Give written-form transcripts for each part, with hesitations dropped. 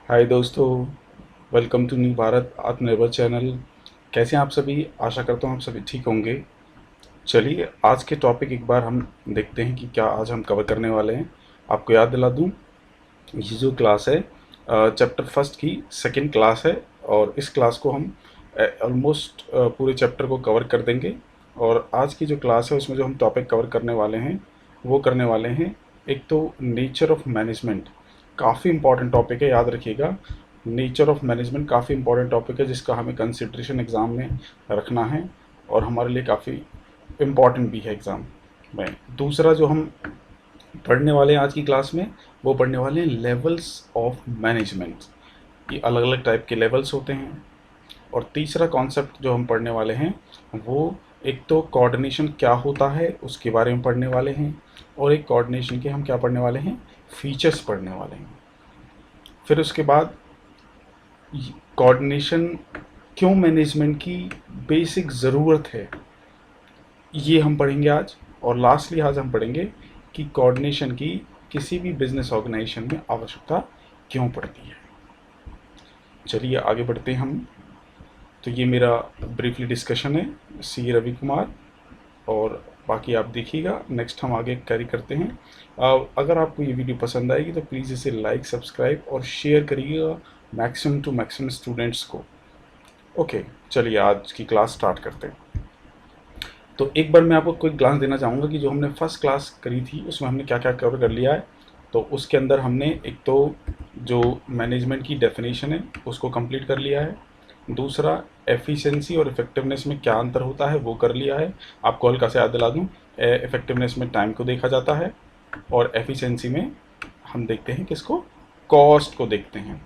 हाय दोस्तों, welcome to new Bharat आत्मनिर्भर channel. कैसे हैं आप सभी? आशा करता हूँ आप सभी ठीक होंगे। चलिए आज के टॉपिक एक बार हम देखते हैं कि क्या आज हम कवर करने वाले हैं। आपको याद दिला दूँ, ये जो क्लास है चैप्टर फर्स्ट की सेकंड क्लास है। और इस क्लास को हम ऑलमोस्ट पूरे चैप्टर को कवर कर देंगे। और आज की जो क्लास है उसमें जो हम टॉपिक कवर करने वाले हैं वो करने वाले हैं, एक तो नेचर ऑफ मैनेजमेंट। काफ़ी इंपॉर्टेंट टॉपिक है, याद रखिएगा। नेचर ऑफ मैनेजमेंट काफ़ी इंपॉर्टेंट टॉपिक है जिसका हमें कंसिड्रेशन एग्ज़ाम में रखना है और हमारे लिए काफ़ी इम्पॉर्टेंट भी है एग्ज़ाम में। दूसरा जो हम पढ़ने वाले हैं आज की क्लास में, वो पढ़ने वाले हैं लेवल्स ऑफ मैनेजमेंट। ये अलग अलग टाइप के लेवल्स होते हैं। और तीसरा कॉन्सेप्ट जो हम पढ़ने वाले हैं वो, एक तो कोऑर्डिनेशन क्या होता है उसके बारे में पढ़ने वाले हैं, और एक कोऑर्डिनेशन के हम क्या पढ़ने वाले हैं, फीचर्स पढ़ने वाले हैं। फिर उसके बाद कोऑर्डिनेशन क्यों मैनेजमेंट की बेसिक ज़रूरत है, ये हम पढ़ेंगे आज। और लास्टली आज हम पढ़ेंगे कि कोऑर्डिनेशन की किसी भी बिजनेस ऑर्गेनाइजेशन में आवश्यकता क्यों पड़ती है। चलिए आगे बढ़ते हैं हम। तो ये मेरा ब्रीफली डिस्कशन है, सी रवि कुमार। और बाकी आप देखिएगा, नेक्स्ट हम आगे कैरी करते हैं। अगर आपको ये वीडियो पसंद आएगी तो प्लीज़ इसे लाइक, सब्सक्राइब और शेयर करिएगा मैक्सिमम टू मैक्सिमम स्टूडेंट्स को। ओके, चलिए आज की क्लास स्टार्ट करते हैं। तो एक बार मैं आपको क्विक ग्लांस देना चाहूँगा कि जो हमने फर्स्ट क्लास करी थी उसमें हमने क्या क्या कवर कर लिया है। तो उसके अंदर हमने एक तो जो मैनेजमेंट की डेफिनेशन है उसको कंप्लीट कर लिया है। दूसरा, एफिशिएंसी और इफेक्टिवनेस में क्या अंतर होता है वो कर लिया है। आपको हल्का से याद दिला दूँ, इफेक्टिवनेस में टाइम को देखा जाता है और एफिशिएंसी में हम देखते हैं किसको, कॉस्ट को देखते हैं।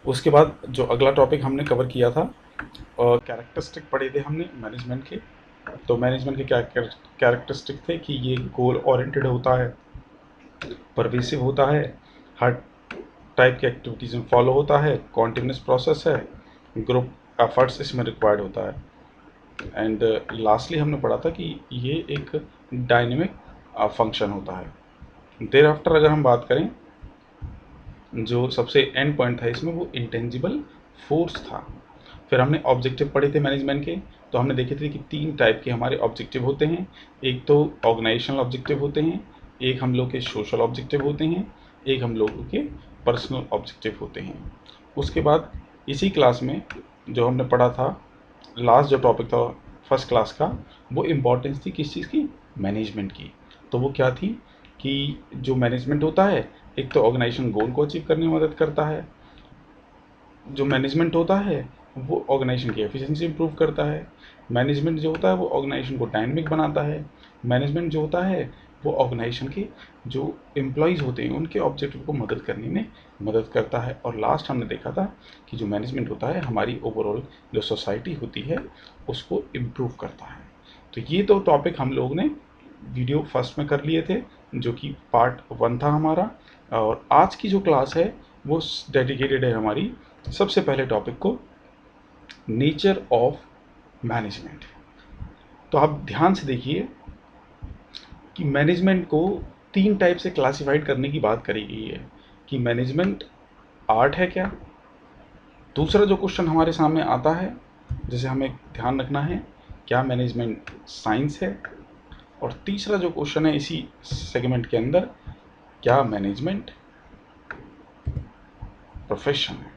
उसके बाद जो अगला टॉपिक हमने कवर किया था, कैरेक्टरिस्टिक पढ़े थे हमने मैनेजमेंट के। तो मैनेजमेंट के क्या कैरेक्टरिस्टिक थे कि ये गोल ओरिएंटेड होता है, परवेसिव होता है, हर टाइप की एक्टिविटीज़ में फॉलो होता है, कॉन्टिन्यूस प्रोसेस है, ग्रुप एफर्ट्स इसमें रिक्वायर्ड होता है। एंड लास्टली हमने पढ़ा था कि ये एक डायनेमिक फंक्शन होता है। देर आफ्टर अगर हम बात करें, जो सबसे एंड पॉइंट था इसमें वो इंटेंजिबल फोर्स था। फिर हमने ऑब्जेक्टिव पढ़े थे मैनेजमेंट के। तो हमने देखे थे कि तीन टाइप के हमारे ऑब्जेक्टिव होते हैं। एक तो ऑर्गेनाइजेशनल ऑब्जेक्टिव होते हैं, एक हम लोग के सोशल ऑब्जेक्टिव होते हैं, एक हम लोगों के पर्सनल ऑब्जेक्टिव होते हैं। उसके बाद इसी क्लास में जो हमने पढ़ा था, लास्ट जो टॉपिक था फर्स्ट क्लास का, वो इम्पोर्टेंस थी किस चीज़ की, मैनेजमेंट की। तो वो क्या थी कि जो मैनेजमेंट होता है, एक तो ऑर्गेनाइजेशन गोल को अचीव करने में मदद करता है। जो मैनेजमेंट होता है वो ऑर्गेनाइजेशन की एफिशिएंसी इंप्रूव करता है। मैनेजमेंट जो होता है वो ऑर्गेनाइजेशन को डायनेमिक बनाता है। मैनेजमेंट जो होता है वो ऑर्गेनाइजेशन के जो एम्प्लॉयज़ होते हैं उनके ऑब्जेक्टिव को मदद करने में मदद करता है। और लास्ट हमने देखा था कि जो मैनेजमेंट होता है हमारी ओवरऑल जो सोसाइटी होती है उसको इम्प्रूव करता है। तो ये दो टॉपिक हम लोग ने वीडियो फर्स्ट में कर लिए थे, जो कि पार्ट वन था हमारा। और आज की जो क्लास है वो डेडिकेटेड है हमारी सबसे पहले टॉपिक को, नेचर ऑफ मैनेजमेंट। तो आप ध्यान से देखिए कि मैनेजमेंट को तीन टाइप से क्लासिफाइड करने की बात करी गई है कि मैनेजमेंट आर्ट है क्या। दूसरा जो क्वेश्चन हमारे सामने आता है जिसे हमें ध्यान रखना है, क्या मैनेजमेंट साइंस है। और तीसरा जो क्वेश्चन है इसी सेगमेंट के अंदर, क्या मैनेजमेंट प्रोफेशन है।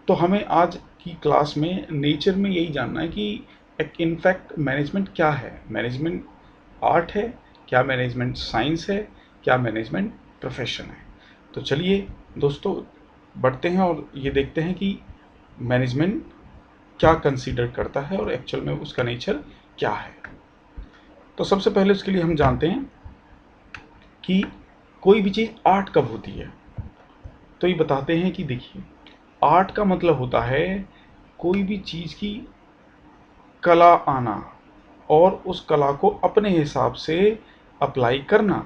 तो हमें आज की क्लास में नेचर में यही जानना है कि इनफैक्ट मैनेजमेंट क्या है, मैनेजमेंट आर्ट है, क्या मैनेजमेंट साइंस है, क्या मैनेजमेंट प्रोफेशन है। तो चलिए दोस्तों बढ़ते हैं और ये देखते हैं कि मैनेजमेंट क्या कंसीडर करता है और एक्चुअल में उसका नेचर क्या है। तो सबसे पहले उसके लिए हम जानते हैं कि कोई भी चीज़ आर्ट कब होती है। तो ये बताते हैं कि देखिए, आर्ट का मतलब होता है कोई भी चीज़ की कला आना और उस कला को अपने हिसाब से अप्लाई करना।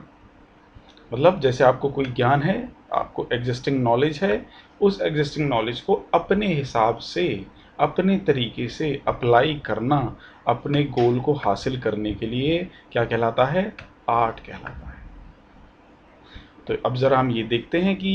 मतलब जैसे आपको कोई ज्ञान है, आपको एग्जिस्टिंग नॉलेज है, उस एग्जिस्टिंग नॉलेज को अपने हिसाब से, अपने तरीके से अप्लाई करना, अपने गोल को हासिल करने के लिए क्या कहलाता है, आर्ट कहलाता है। तो अब ज़रा हम ये देखते हैं कि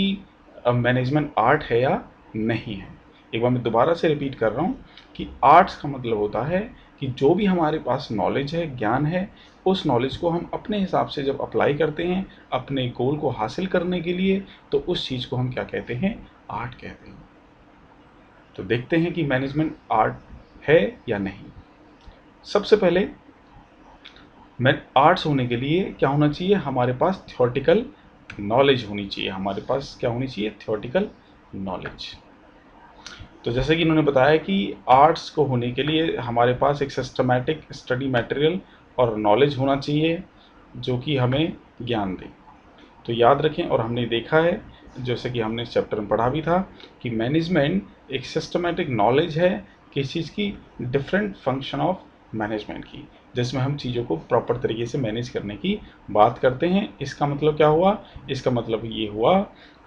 मैनेजमेंट आर्ट है या नहीं है। एक बार मैं दोबारा से रिपीट कर रहा हूँ कि आर्ट्स का मतलब होता है कि जो भी हमारे पास नॉलेज है, ज्ञान है, उस नॉलेज को हम अपने हिसाब से जब अप्लाई करते हैं अपने गोल को हासिल करने के लिए, तो उस चीज़ को हम क्या कहते हैं? आर्ट कहते हैं। तो देखते हैं कि मैनेजमेंट आर्ट है या नहीं। सबसे पहले आर्ट्स होने के लिए क्या होना चाहिए? हमारे पास थ्योरेटिकल नॉलेज होनी चाहिए। हमारे पास क्या होनी चाहिए? Theoretical knowledge. तो जैसे कि इन्होंने बताया कि आर्ट्स को होने के लिए हमारे पास एक सिस्टमैटिक स्टडी मटेरियल और नॉलेज होना चाहिए जो कि हमें ज्ञान दे। तो याद रखें, और हमने देखा है जैसे कि हमने इस चैप्टर में पढ़ा भी था कि मैनेजमेंट एक सिस्टमैटिक नॉलेज है किस चीज़ की? डिफरेंट फंक्शन ऑफ मैनेजमेंट की, जिसमें हम चीज़ों को प्रॉपर तरीके से मैनेज करने की बात करते हैं। इसका मतलब क्या हुआ? इसका मतलब ये हुआ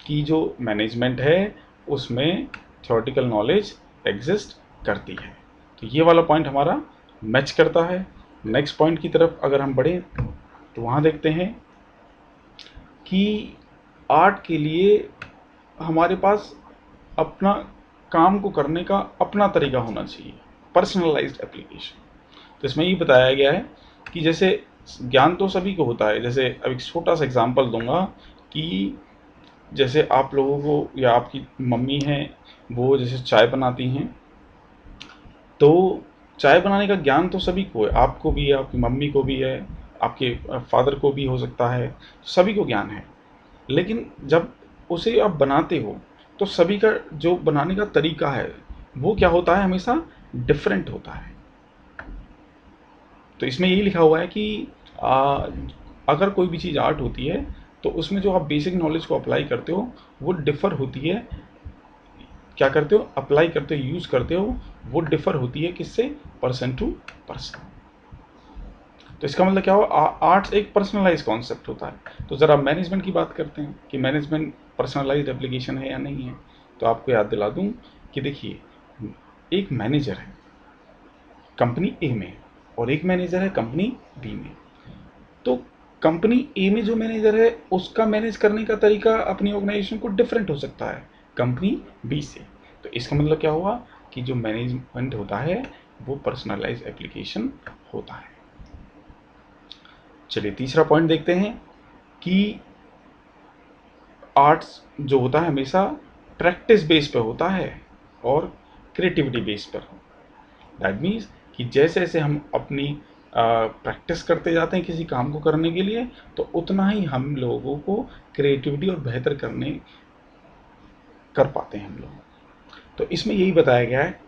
कि जो मैनेजमेंट है उसमें थ्योरेटिकल नॉलेज एग्जिस्ट करती है। तो ये वाला पॉइंट हमारा मैच करता है। नेक्स्ट पॉइंट की तरफ अगर हम बढ़ें तो वहाँ देखते हैं कि आर्ट के लिए हमारे पास अपना काम को करने का अपना तरीका होना चाहिए, पर्सनलाइज्ड एप्लीकेशन। तो इसमें ये बताया गया है कि जैसे ज्ञान तो सभी को होता है। जैसे अब एक छोटा सा एग्जांपल दूंगा कि जैसे आप लोगों को या आपकी मम्मी हैं, वो जैसे चाय बनाती हैं, तो चाय बनाने का ज्ञान तो सभी को है, आपको भी है, आपकी मम्मी को भी है, आपके फादर को भी हो सकता है, सभी को ज्ञान है। लेकिन जब उसे आप बनाते हो तो सभी का जो बनाने का तरीका है वो क्या होता है? हमेशा डिफरेंट होता है। तो इसमें यही लिखा हुआ है कि आ, अगर कोई भी चीज़ आर्ट होती है तो उसमें जो आप बेसिक नॉलेज को अप्लाई करते हो वो डिफ़र होती है। क्या करते हो? अप्लाई करते हो, यूज़ करते हो, वो डिफ़र होती है किससे? Person to person. तो इसका मतलब क्या हुआ? आर्ट्स एक पर्सनलाइज कॉन्सेप्ट होता है। तो ज़रा मैनेजमेंट की बात करते हैं कि मैनेजमेंट पर्सनलाइज्ड एप्लीकेशन है या नहीं है। तो आपको याद दिला दूं कि देखिए, एक मैनेजर है कंपनी ए में और एक मैनेजर है कंपनी बी में। तो कंपनी ए में जो मैनेजर है उसका मैनेज करने का तरीका अपनी ऑर्गेनाइजेशन को डिफरेंट हो सकता है कंपनी बी से। तो इसका मतलब क्या हुआ कि जो मैनेजमेंट होता है वो पर्सनलाइज एप्लीकेशन होता है। चलिए तीसरा पॉइंट देखते हैं कि आर्ट्स जो होता है हमेशा प्रैक्टिस बेस पे होता है और क्रिएटिविटी बेस पर। दैट मीन्स कि जैसे जैसे हम अपनी प्रैक्टिस करते जाते हैं किसी काम को करने के लिए, तो उतना ही हम लोगों को क्रिएटिविटी और बेहतर कर पाते हैं हम लोग। तो इसमें यही बताया गया है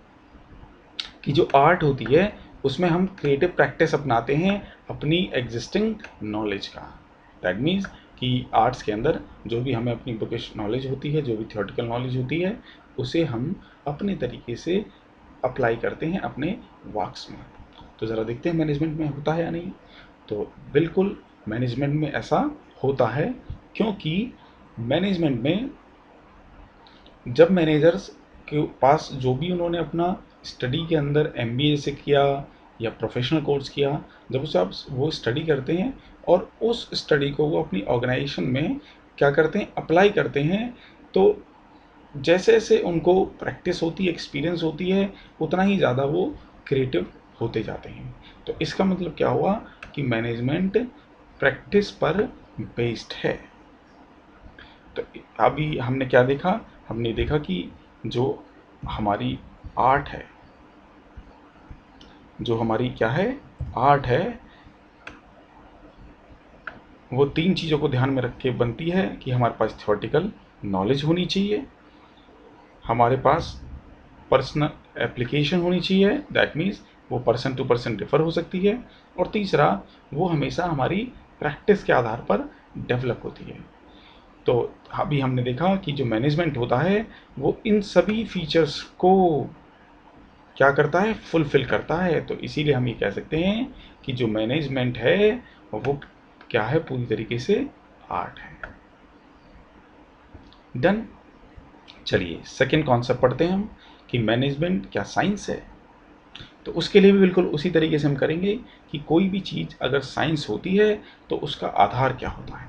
कि जो आर्ट होती है उसमें हम क्रिएटिव प्रैक्टिस अपनाते हैं अपनी एग्जिस्टिंग नॉलेज का। दैट मीन्स कि आर्ट्स के अंदर जो भी हमें अपनी बुकिश नॉलेज होती है, जो भी थियोरेटिकल नॉलेज होती है, उसे हम अपने तरीके से अप्लाई करते हैं अपने वर्क्स में। तो ज़रा देखते हैं मैनेजमेंट में होता है या नहीं। तो बिल्कुल मैनेजमेंट में ऐसा होता है, क्योंकि मैनेजमेंट में जब मैनेजर्स के पास जो भी उन्होंने अपना स्टडी के अंदर एमबीए से किया या प्रोफेशनल कोर्स किया, जब उसे आप वो स्टडी करते हैं और उस स्टडी को वो अपनी ऑर्गेनाइजेशन में क्या करते हैं? अप्लाई करते हैं। तो जैसे जैसे उनको प्रैक्टिस होती है, एक्सपीरियंस होती है, उतना ही ज़्यादा वो क्रिएटिव होते जाते हैं। तो इसका मतलब क्या हुआ कि मैनेजमेंट प्रैक्टिस पर बेस्ड है। तो अभी हमने क्या देखा? हमने देखा कि जो हमारी आर्ट है, जो हमारी क्या है? आर्ट है, वो तीन चीज़ों को ध्यान में रख के बनती है कि हमारे पास थ्योरेटिकल नॉलेज होनी चाहिए, हमारे पास पर्सनल एप्लीकेशन होनी चाहिए, दैट मीन्स वो पर्सन टू पर्सन डिफर हो सकती है, और तीसरा वो हमेशा हमारी प्रैक्टिस के आधार पर डेवलप होती है। तो अभी हमने देखा कि जो मैनेजमेंट होता है वो इन सभी फीचर्स को क्या करता है? फुलफिल करता है। तो इसीलिए हम ये कह सकते हैं कि जो मैनेजमेंट है वो क्या है? पूरी तरीके से आर्ट है। डन। चलिए सेकंड कॉन्सेप्ट पढ़ते हैं हम कि मैनेजमेंट क्या साइंस है। तो उसके लिए भी बिल्कुल उसी तरीके से हम करेंगे कि कोई भी चीज़ अगर साइंस होती है तो उसका आधार क्या होता है।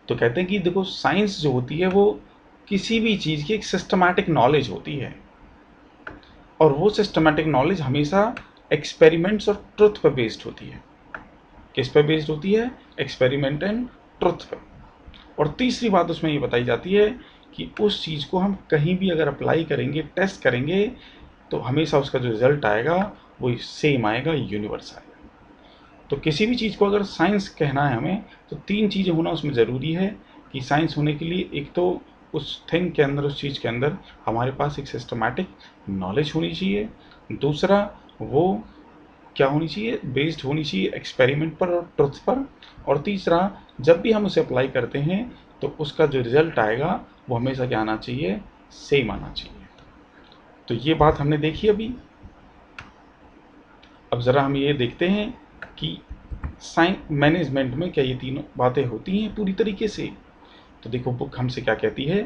तो कहते हैं कि देखो साइंस जो होती है वो किसी भी चीज़ की एक सिस्टमैटिक नॉलेज होती है, और वो सिस्टमैटिक नॉलेज हमेशा एक्सपेरिमेंट्स और ट्रुथ पर बेस्ड होती है। किस पे बेस्ड होती है? एक्सपेरिमेंट एंड ट्रुथ पे। और तीसरी बात उसमें ये बताई जाती है कि उस चीज़ को हम कहीं भी अगर अप्लाई करेंगे, टेस्ट करेंगे, तो हमेशा उसका जो रिजल्ट आएगा वो सेम आएगा, यूनिवर्स आएगा। तो किसी भी चीज़ को अगर साइंस कहना है हमें, तो 3 चीज़ें होना उसमें ज़रूरी है कि साइंस होने के लिए एक तो उस थिंग के अंदर, उस चीज़ के अंदर हमारे पास एक सिस्टमैटिक नॉलेज होनी चाहिए। दूसरा, वो क्या होनी चाहिए? बेस्ड होनी चाहिए एक्सपेरिमेंट पर और ट्रुथ पर। और तीसरा, जब भी हम उसे अप्लाई करते हैं तो उसका जो रिजल्ट आएगा वो हमेशा क्या आना चाहिए? सेम आना चाहिए। तो ये बात हमने देखी अभी। अब ज़रा हम ये देखते हैं कि साइंस मैनेजमेंट में क्या ये तीनों बातें होती हैं पूरी तरीके से। तो देखो बुक हमसे क्या कहती है।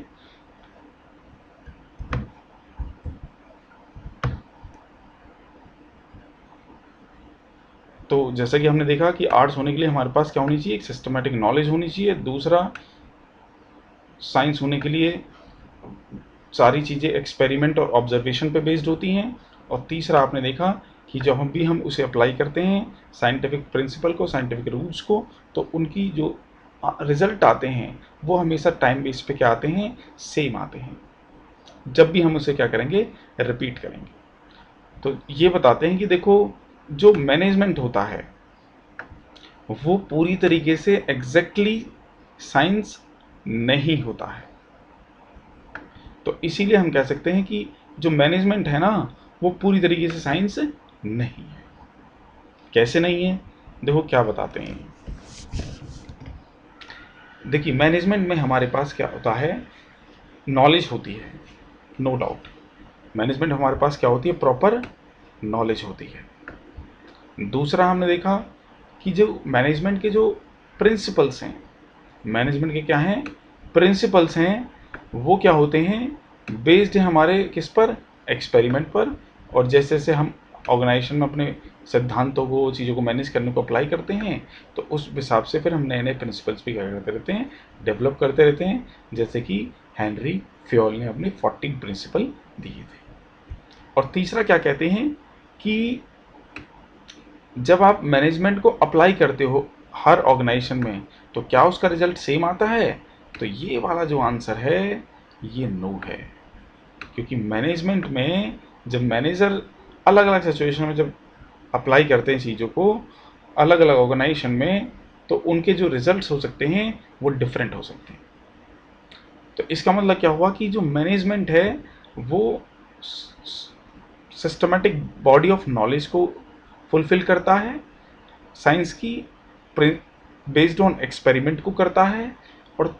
तो जैसा कि हमने देखा कि आर्ट्स होने के लिए हमारे पास क्या होनी चाहिए? एक सिस्टमैटिक नॉलेज होनी चाहिए। दूसरा, साइंस होने के लिए सारी चीज़ें एक्सपेरिमेंट और ऑब्जर्वेशन पे बेस्ड होती हैं। और तीसरा, आपने देखा कि जब हम उसे अप्लाई करते हैं साइंटिफिक प्रिंसिपल को, साइंटिफिक रूल्स को, तो उनकी जो रिजल्ट आते हैं वो हमेशा टाइम बेस पे क्या आते हैं? सेम आते हैं, जब भी हम उसे क्या करेंगे? रिपीट करेंगे। तो ये बताते हैं कि देखो, जो मैनेजमेंट होता है वो पूरी तरीके से एग्जैक्टली साइंस नहीं होता है। तो इसीलिए हम कह सकते हैं कि जो मैनेजमेंट है ना, वो पूरी तरीके से साइंस नहीं है। कैसे नहीं है? देखो क्या बताते हैं। देखिए, मैनेजमेंट में हमारे पास क्या होता है? नॉलेज होती है, नो डाउट। मैनेजमेंट हमारे पास क्या होती है? प्रॉपर नॉलेज होती है। दूसरा, हमने देखा कि जो मैनेजमेंट के जो प्रिंसिपल्स हैं, मैनेजमेंट के क्या हैं? प्रिंसिपल्स हैं। वो क्या होते हैं? बेस्ड है हमारे किस पर? एक्सपेरिमेंट पर। और जैसे जैसे हम ऑर्गेनाइजेशन में अपने सिद्धांतों को, चीज़ों को मैनेज करने को अप्लाई करते हैं, तो उस हिसाब से फिर हम नए नए प्रिंसिपल्स भी क्या करते रहते हैं? डेवलप करते रहते हैं। जैसे कि हेनरी फ्योल ने अपने 14 प्रिंसिपल दिए थे। और तीसरा क्या कहते हैं कि जब आप मैनेजमेंट को अप्लाई करते हो हर ऑर्गेनाइजेशन में, तो क्या उसका रिजल्ट सेम आता है? तो ये वाला जो आंसर है, ये नो है। क्योंकि मैनेजमेंट में जब मैनेजर अलग अलग सिचुएशन में जब अप्लाई करते हैं चीज़ों को अलग अलग ऑर्गेनाइजेशन में, तो उनके जो रिजल्ट्स हो सकते हैं वो डिफरेंट हो सकते हैं। तो इसका मतलब क्या हुआ कि जो मैनेजमेंट है वो सिस्टमेटिक बॉडी ऑफ नॉलेज को फुलफिल करता है, साइंस की बेस्ड ऑन एक्सपेरिमेंट को करता है। और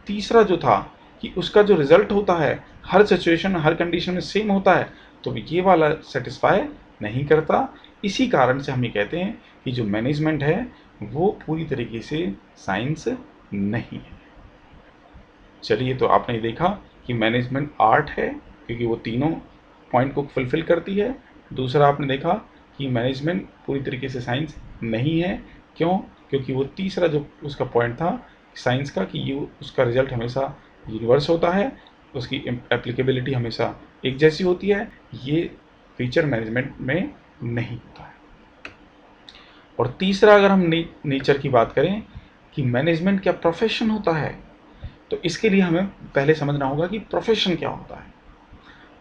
तीसरा जो था कि उसका जो रिजल्ट होता है हर सिचुएशन, हर कंडीशन में सेम होता है, तो ये वाला सेटिस्फाई नहीं करता। इसी कारण से हम ये कहते हैं कि जो मैनेजमेंट है वो पूरी तरीके से साइंस नहीं है। चलिए, तो आपने देखा कि मैनेजमेंट आर्ट है क्योंकि वो तीनों पॉइंट को फुलफिल करती है। दूसरा, आपने देखा कि मैनेजमेंट पूरी तरीके से साइंस नहीं है। क्यों? क्योंकि वो तीसरा जो उसका पॉइंट था साइंस का कि यू उसका रिजल्ट हमेशा यूनिवर्स होता है, उसकी एप्लीकेबिलिटी हमेशा एक जैसी होती है। ये फीचर मैनेजमेंट में नहीं होता है। और तीसरा, अगर हम नेचर की बात करें कि मैनेजमेंट क्या प्रोफेशन होता है, तो इसके लिए हमें पहले समझना होगा कि प्रोफेशन क्या होता है।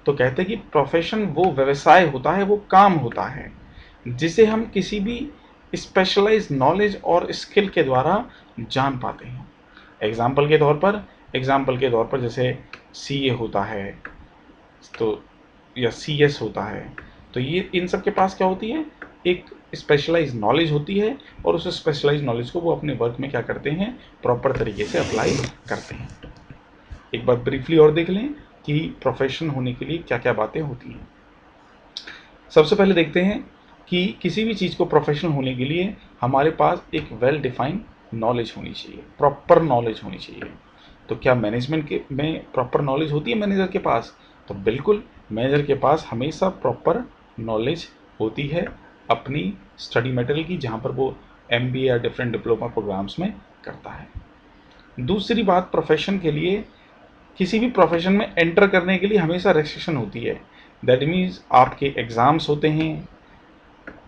तो कहते हैं कि प्रोफेशन वो व्यवसाय होता है, वो काम होता है जिसे हम किसी भी स्पेशलाइज नॉलेज और स्किल के द्वारा जान पाते हैं। एग्जाम्पल के तौर पर जैसे सीए होता है, तो या सीएस होता है, तो ये इन सब के पास क्या होती है? एक स्पेशलाइज नॉलेज होती है, और उस स्पेशलाइज नॉलेज को वो अपने वर्क में क्या करते हैं? प्रॉपर तरीके से अप्लाई करते हैं। एक बार ब्रीफली और देख लें कि प्रोफेशन होने के लिए क्या क्या बातें होती हैं। सबसे पहले देखते हैं कि किसी भी चीज़ को प्रोफेशनल होने के लिए हमारे पास एक वेल डिफाइंड नॉलेज होनी चाहिए, प्रॉपर नॉलेज होनी चाहिए। तो क्या मैनेजमेंट के में प्रॉपर नॉलेज होती है मैनेजर के पास? तो बिल्कुल, मैनेजर के पास हमेशा प्रॉपर नॉलेज होती है अपनी स्टडी मटेरियल की, जहाँ पर वो एमबीए या डिफरेंट डिप्लोमा प्रोग्राम्स में करता है। दूसरी बात, प्रोफेशन के लिए, किसी भी प्रोफेशन में एंटर करने के लिए हमेशा रेस्ट्रिक्शन होती है। दैट मीन्स आपके एग्ज़ाम्स होते हैं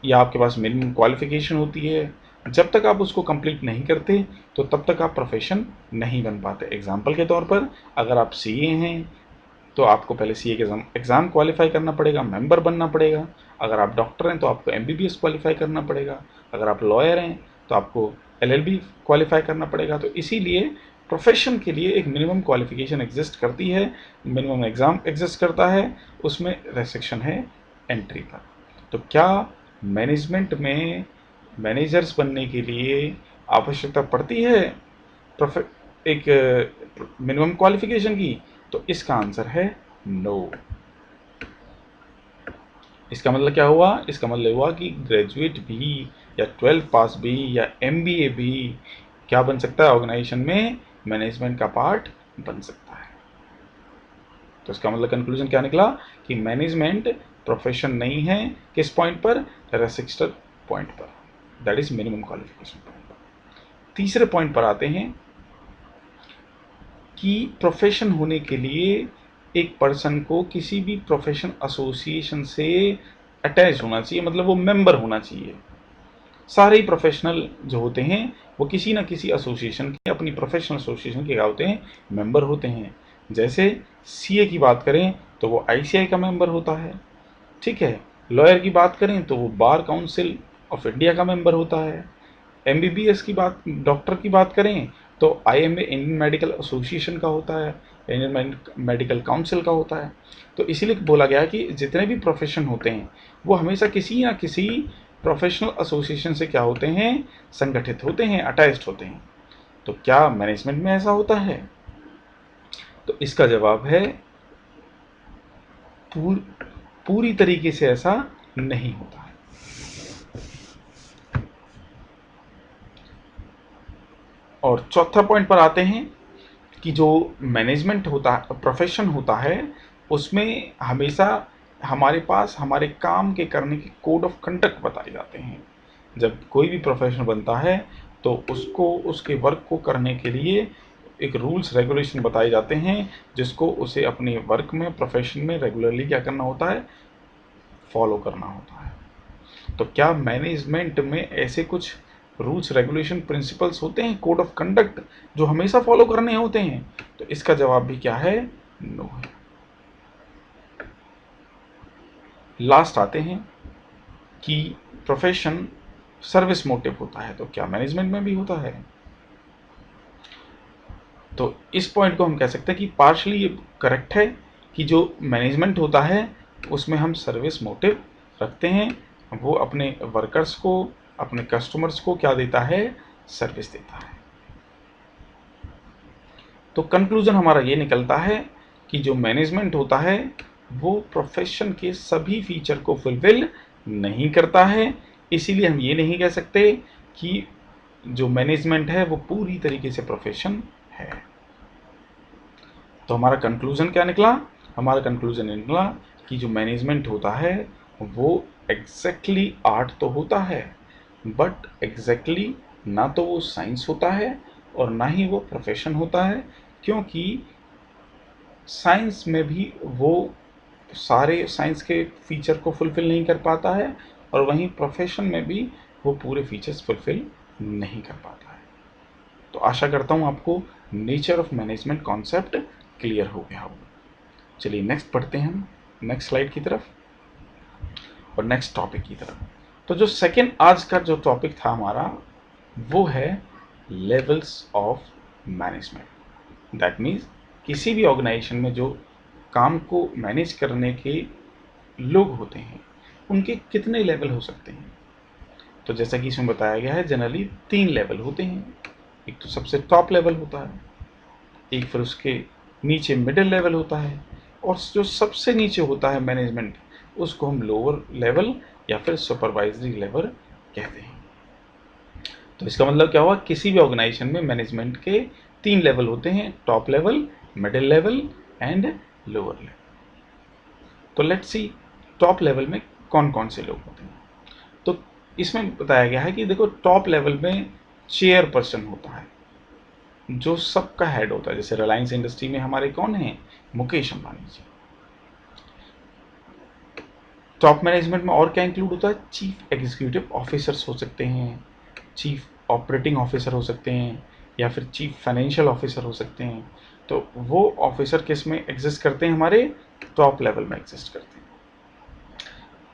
या आपके पास मिनिमम क्वालिफिकेशन होती है। जब तक आप उसको कंप्लीट नहीं करते तो तब तक आप प्रोफेशन नहीं बन पाते। एग्जाम्पल के तौर पर, अगर आप सीए हैं तो आपको पहले सीए के एग्ज़ाम क्वालिफाई करना पड़ेगा, मेंबर बनना पड़ेगा। अगर आप डॉक्टर हैं तो आपको एमबीबीएस क्वालिफाई करना पड़ेगा। अगर आप लॉयर हैं तो आपको एलएलबी क्वालिफाई करना पड़ेगा। तो इसीलिए प्रोफेशन के लिए एक मिनिमम क्वालिफिकेशन एग्जिस्ट करती है, मिनिमम एग्ज़ाम एग्जिस्ट करता है, उसमें रेस्ट्रिक्शन है एंट्री पर। तो क्या मैनेजमेंट में मैनेजर्स बनने के लिए आवश्यकता पड़ती है एक मिनिमम क्वालिफिकेशन की? तो इसका आंसर है नो। इसका मतलब क्या हुआ? इसका मतलब हुआ कि ग्रेजुएट भी या 12th पास भी या एमबीए भी क्या बन सकता है? ऑर्गेनाइजेशन में मैनेजमेंट का पार्ट बन सकता है। तो इसका मतलब कंक्लूजन क्या निकला कि मैनेजमेंट प्रोफेशन नहीं है। किस पॉइंट पर? रेस्ट्रिक्टेड पॉइंट पर, that is minimum qualification point पर। तीसरे पॉइंट पर आते हैं कि प्रोफेशन होने के लिए एक पर्सन को किसी भी प्रोफेशन एसोसिएशन से अटैच होना चाहिए, मतलब वो मेंबर होना चाहिए। सारे ही प्रोफेशनल जो होते हैं वो किसी ना किसी एसोसिएशन के, अपनी प्रोफेशनल एसोसिएशन के क्या होते हैं? मेंबर होते हैं। जैसे सीए की बात करें तो वो आईसीआई का मेंबर होता है, ठीक है। लॉयर की बात करें तो वो बार काउंसिल ऑफ इंडिया का मेंबर होता है। एमबीबीएस की बात, डॉक्टर की बात करें तो आईएमए, इंडियन मेडिकल एसोसिएशन का होता है, इंडियन मेडिकल काउंसिल का होता है। तो इसीलिए बोला गया कि जितने भी प्रोफेशन होते हैं वो हमेशा किसी ना किसी प्रोफेशनल एसोसिएशन से क्या होते हैं? संगठित होते हैं, अटैच्ड होते हैं। तो क्या मैनेजमेंट में ऐसा होता है? तो इसका जवाब है पूरी तरीके से ऐसा नहीं होता है। और चौथा पॉइंट पर आते हैं कि जो मैनेजमेंट होता है, प्रोफेशन होता है, उसमें हमेशा हमारे पास हमारे काम के करने के कोड ऑफ कंडक्ट बताए जाते हैं। जब कोई भी प्रोफेशन बनता है तो उसको उसके वर्क को करने के लिए एक रूल्स रेगुलेशन बताए जाते हैं, जिसको उसे अपने वर्क में, प्रोफेशन में रेगुलरली क्या करना होता है? फॉलो करना होता है। तो क्या मैनेजमेंट में ऐसे कुछ रूल्स रेगुलेशन प्रिंसिपल्स होते हैं, कोड ऑफ कंडक्ट, जो हमेशा फॉलो करने होते हैं? तो इसका जवाब भी क्या है? नो है। लास्ट आते हैं कि प्रोफेशन सर्विस मोटिव होता है, तो क्या मैनेजमेंट में भी होता है? तो इस पॉइंट को हम कह सकते हैं कि पार्शली ये करेक्ट है कि जो मैनेजमेंट होता है उसमें हम सर्विस मोटिव रखते हैं। वो अपने वर्कर्स को, अपने कस्टमर्स को क्या देता है? सर्विस देता है। तो कंक्लूजन हमारा ये निकलता है कि जो मैनेजमेंट होता है वो प्रोफेशन के सभी फीचर को फुलफिल नहीं करता है। इसीलिए हम ये नहीं कह सकते कि जो मैनेजमेंट है वो पूरी तरीके से प्रोफेशन है। तो हमारा कंक्लूजन क्या निकला? हमारा कंक्लूजन निकला कि जो मैनेजमेंट होता है वो एग्जैक्टली आर्ट तो होता है, बट एग्जैक्टली ना तो वो साइंस होता है और ना ही वो प्रोफेशन होता है, क्योंकि साइंस में भी वो सारे साइंस के फीचर को फुलफ़िल नहीं कर पाता है और वहीं प्रोफेशन में भी वो पूरे फीचर्स फुलफ़िल नहीं कर पाता है। तो आशा करता हूँ आपको nature of management concept clear हो गया होगा। चलिए नेक्स्ट पढ़ते हैं हम नेक्स्ट स्लाइड की तरफ और नेक्स्ट टॉपिक की तरफ। तो जो सेकेंड आज का जो टॉपिक था हमारा वो है levels of management. That means किसी भी ऑर्गेनाइजेशन में जो काम को मैनेज करने के लोग होते हैं उनके कितने लेवल हो सकते हैं? तो जैसा कि इसमें बताया गया है जनरली 3 लेवल होते हैं। एक तो सबसे टॉप लेवल होता है, एक फिर उसके नीचे मिडिल लेवल होता है, और जो सबसे नीचे होता है मैनेजमेंट उसको हम लोअर लेवल या फिर सुपरवाइजरी लेवल कहते हैं। तो इसका मतलब क्या हुआ? किसी भी ऑर्गेनाइजेशन में मैनेजमेंट के 3 लेवल होते हैं, top level, middle level and lower level. तो लेट्स सी टॉप लेवल में कौन कौन से लोग होते हैं। तो इसमें बताया गया है कि देखो टॉप लेवल में चेयर पर्सन होता है, जो सबका हेड होता है। जैसे रिलायंस इंडस्ट्री में हमारे कौन हैं? मुकेश अंबानी जी। टॉप मैनेजमेंट में और क्या इंक्लूड होता है? चीफ एग्जीक्यूटिव ऑफिसर्स हो सकते हैं, चीफ ऑपरेटिंग ऑफिसर हो सकते हैं, या फिर चीफ फाइनेंशियल ऑफिसर हो सकते हैं। तो वो ऑफिसर किस में एग्जिस्ट करते हैं? हमारे टॉप लेवल में एग्जिस्ट करते हैं।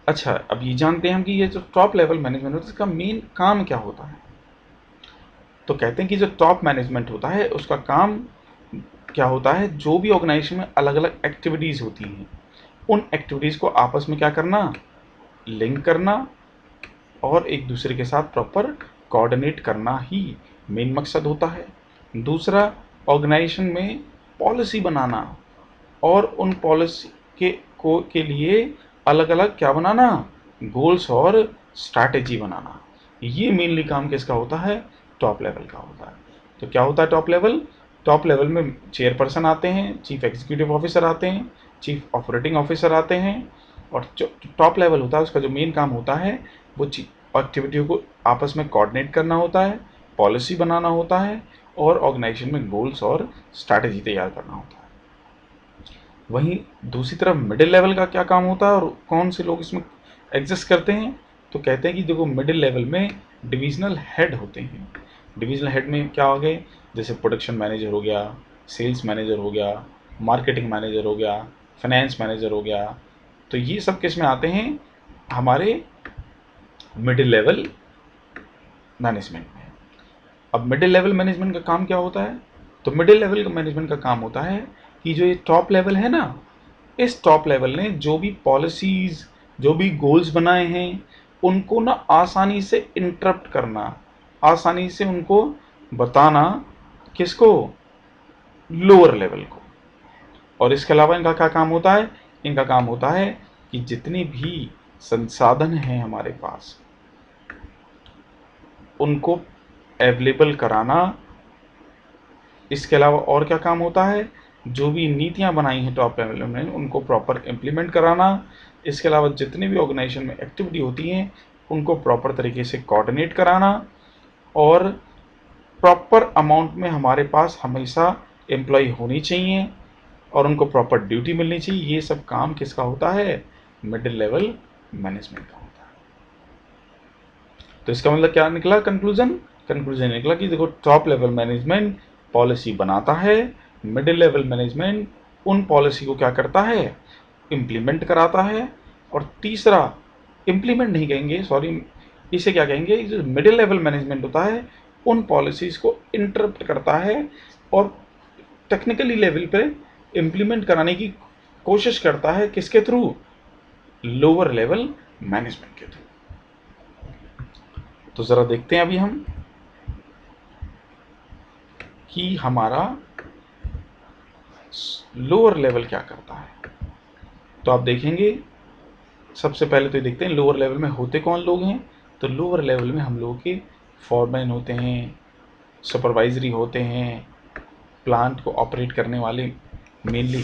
अच्छा, अब ये जानते हैं हम कि ये जो टॉप लेवल मैनेजमेंट होता है इसका मेन काम क्या होता है। तो कहते हैं कि जो टॉप मैनेजमेंट होता है उसका काम क्या होता है? जो भी ऑर्गेनाइजेशन में अलग अलग एक्टिविटीज़ होती हैं उन एक्टिविटीज़ को आपस में क्या करना? लिंक करना और एक दूसरे के साथ प्रॉपर कोऑर्डिनेट करना ही मेन मकसद होता है। दूसरा, ऑर्गेनाइजेशन में पॉलिसी बनाना और उन पॉलिसी के लिए अलग अलग क्या बनाना? गोल्स और स्ट्रैटेजी बनाना। ये मेनली काम किसका होता है? टॉप लेवल का होता है। तो क्या होता है टॉप लेवल? टॉप लेवल में चेयरपर्सन आते हैं, चीफ एग्जीक्यूटिव ऑफिसर आते हैं, चीफ ऑपरेटिंग ऑफिसर आते हैं, और जो टॉप लेवल होता है उसका जो मेन काम होता है वो एक्टिविटियों को आपस में कोऑर्डिनेट करना होता है, पॉलिसी बनाना होता है और ऑर्गेनाइजेशन में गोल्स और स्ट्रैटेजी तैयार करना होता है। वहीं दूसरी तरफ मिडिल लेवल का क्या काम होता है और कौन से लोग इसमें एग्जिस्ट करते हैं? तो कहते हैं कि देखो मिडिल लेवल में डिविजनल हेड होते हैं। डिविजनल हेड में क्या हो गए? जैसे प्रोडक्शन मैनेजर हो गया, सेल्स मैनेजर हो गया, मार्केटिंग मैनेजर हो गया, फाइनेंस मैनेजर हो गया। तो ये सब किस में आते हैं? हमारे मिडिल लेवल मैनेजमेंट में। अब मिडिल लेवल मैनेजमेंट का काम क्या होता है? तो मिडिल लेवल मैनेजमेंट का काम होता है कि जो ये टॉप लेवल है ना, इस टॉप लेवल ने जो भी पॉलिसीज, जो भी गोल्स बनाए हैं उनको ना आसानी से इंटरप्ट करना, आसानी से उनको बताना। किसको? लोअर लेवल को। और इसके अलावा इनका क्या काम होता है? इनका काम होता है कि जितने भी संसाधन हैं हमारे पास उनको अवेलेबल कराना। इसके अलावा और क्या काम होता है? जो भी नीतियां बनाई हैं टॉप लेवल में उनको प्रॉपर इम्प्लीमेंट कराना। इसके अलावा जितने भी ऑर्गेनाइजेशन में एक्टिविटी होती हैं उनको प्रॉपर तरीके से कोऑर्डिनेट कराना और प्रॉपर अमाउंट में हमारे पास हमेशा एम्प्लॉय होनी चाहिए और उनको प्रॉपर ड्यूटी मिलनी चाहिए। ये सब काम किसका होता है? मिडिल लेवल मैनेजमेंट का होता है। तो इसका मतलब क्या निकला कंक्लूजन? कंक्लूजन निकला कि देखो टॉप लेवल मैनेजमेंट पॉलिसी बनाता है, मिडिल लेवल मैनेजमेंट उन पॉलिसी को क्या करता है? इम्प्लीमेंट कराता है, और तीसरा, इम्प्लीमेंट नहीं कहेंगे, सॉरी, इसे क्या कहेंगे? जो मिडिल लेवल मैनेजमेंट होता है उन पॉलिसीज को इंटरप्ट करता है और टेक्निकली लेवल पे इम्प्लीमेंट कराने की कोशिश करता है। किसके थ्रू? लोअर लेवल मैनेजमेंट के थ्रू। तो ज़रा देखते हैं अभी हम कि हमारा लोअर लेवल क्या करता है। तो आप देखेंगे, सबसे पहले तो ये देखते हैं लोअर लेवल में होते कौन लोग हैं। तो लोअर लेवल में हम लोगों के फॉरमैन होते हैं, सुपरवाइजरी होते हैं, प्लांट को ऑपरेट करने वाले मेनली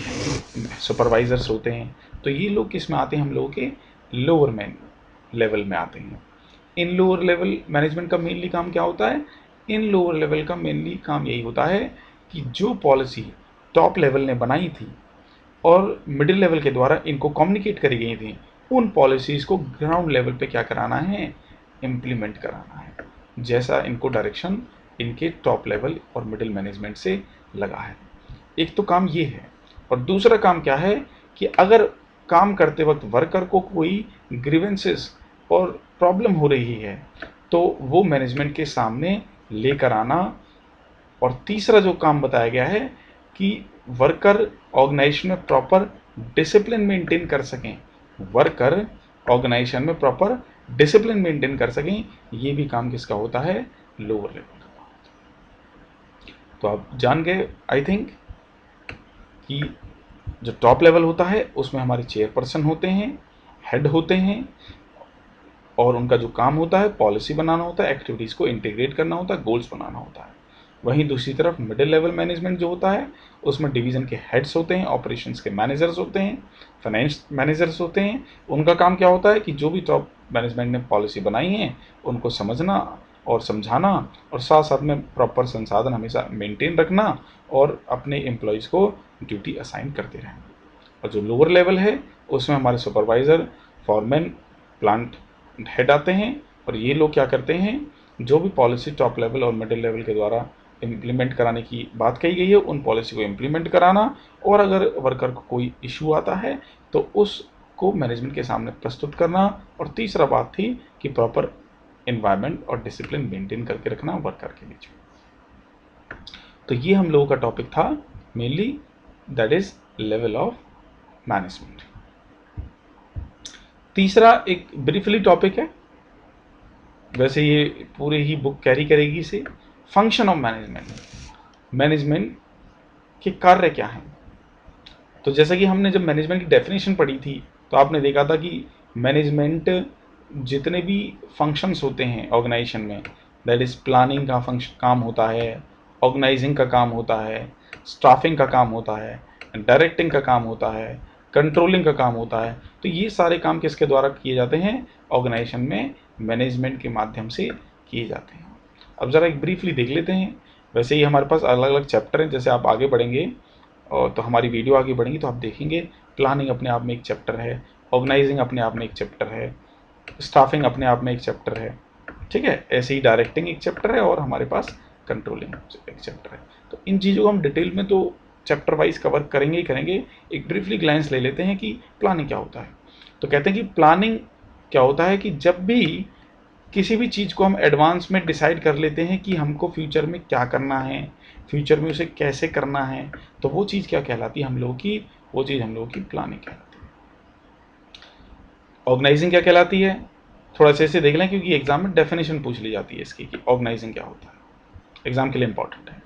सुपरवाइजर्स होते हैं। तो ये लोग किस में आते हैं? हम लोगों के लोअर मैन लेवल में आते हैं। इन लोअर लेवल मैनेजमेंट का मेनली काम क्या होता है? इन लोअर लेवल का मेनली काम यही होता है कि जो पॉलिसी टॉप लेवल ने बनाई थी और मिडिल लेवल के द्वारा इनको कम्युनिकेट करी गई थी उन पॉलिसीज़ को ग्राउंड लेवल पे क्या कराना है? इम्प्लीमेंट कराना है, जैसा इनको डायरेक्शन इनके टॉप लेवल और मिडिल मैनेजमेंट से लगा है। एक तो काम ये है, और दूसरा काम क्या है कि अगर काम करते वक्त वर्कर को कोई ग्रीवेंसेस और प्रॉब्लम हो रही है तो वो मैनेजमेंट के सामने लेकर आना। और तीसरा जो काम बताया गया है कि वर्कर ऑर्गेनाइजेशन में प्रॉपर डिसिप्लिन मेंटेन कर सकें, वर्कर ऑर्गेनाइजेशन में प्रॉपर डिसिप्लिन मेंटेन कर सकें, ये भी काम किसका होता है? लोअर लेवल का। तो आप जान गए आई थिंक कि जो टॉप लेवल होता है उसमें हमारे चेयरपर्सन होते हैं, हेड होते हैं, और उनका जो काम होता है पॉलिसी बनाना होता है, एक्टिविटीज़ को इंटीग्रेट करना होता है, गोल्स बनाना होता है। वहीं दूसरी तरफ मिडिल लेवल मैनेजमेंट जो होता है उसमें डिवीज़न के हेड्स होते हैं, ऑपरेशंस के मैनेजर्स होते हैं, फाइनेंस मैनेजर्स होते हैं। उनका काम क्या होता है कि जो भी टॉप मैनेजमेंट ने पॉलिसी बनाई है उनको समझना और समझाना, और साथ साथ में प्रॉपर संसाधन हमेशा मेंटेन रखना और अपने एम्प्लॉयज़ को ड्यूटी असाइन करते रहना। और जो लोअर लेवल है उसमें हमारे सुपरवाइज़र, फॉरमैन, प्लांट हेड आते हैं, और ये लोग क्या करते हैं, जो भी पॉलिसी टॉप लेवल और मिडिल लेवल के द्वारा इम्प्लीमेंट कराने की बात कही गई है उन पॉलिसी को इम्प्लीमेंट कराना, और अगर वर्कर को कोई इशू आता है तो उसको मैनेजमेंट के सामने प्रस्तुत करना। और तीसरा बात थी कि प्रॉपर एनवायरनमेंट और डिसिप्लिन मेंटेन करके रखना वर्कर के बीच में। तो ये हम लोगों का टॉपिक था mainly, that is level of management. तीसरा एक ब्रीफली टॉपिक है, वैसे ये पूरी ही बुक कैरी करेगी इसे, फंक्शन ऑफ मैनेजमेंट। मैनेजमेंट के कार्य क्या हैं? तो जैसा कि हमने जब मैनेजमेंट की डेफिनेशन पढ़ी थी तो आपने देखा था कि मैनेजमेंट जितने भी फंक्शंस होते हैं ऑर्गेनाइजेशन में, दैट इज़ प्लानिंग का फंक्शन काम होता है, ऑर्गेनाइजिंग का काम होता है, स्टाफिंग का काम होता है, डायरेक्टिंग का काम होता है, कंट्रोलिंग का काम होता है। तो ये सारे काम किसके द्वारा किए जाते हैं? ऑर्गेनाइजेशन में मैनेजमेंट के माध्यम से किए जाते हैं। अब ज़रा एक ब्रीफली देख लेते हैं। वैसे ही हमारे पास अलग अलग चैप्टर हैं, जैसे आप आगे बढ़ेंगे और तो हमारी वीडियो आगे बढ़ेंगी तो आप देखेंगे प्लानिंग अपने आप में एक चैप्टर है, ऑर्गेनाइजिंग अपने आप में एक चैप्टर है, स्टाफिंग अपने आप में एक चैप्टर है, ठीक है। ऐसे ही डायरेक्टिंग एक चैप्टर है और हमारे पास कंट्रोलिंग एक चैप्टर है। तो इन चीज़ों को हम डिटेल में तो चैप्टर वाइज कवर करेंगे ही करेंगे। एक ब्रीफली ग्लैंस ले लेते हैं कि प्लानिंग क्या होता है। तो कहते हैं कि प्लानिंग क्या होता है कि जब भी किसी भी चीज़ को हम एडवांस में डिसाइड कर लेते हैं कि हमको फ्यूचर में क्या करना है, फ्यूचर में उसे कैसे करना है, तो वो चीज़ क्या कहलाती है हम लोगों की? वो चीज़ हम लोगों की प्लानिंग कहलाती है। ऑर्गेनाइजिंग क्या कहलाती है? थोड़ा सा इसे देख लें क्योंकि एग्जाम में डेफिनेशन पूछ ली जाती है इसकी कि ऑर्गेनाइजिंग क्या होता है, एग्जाम के लिए इंपॉर्टेंट है।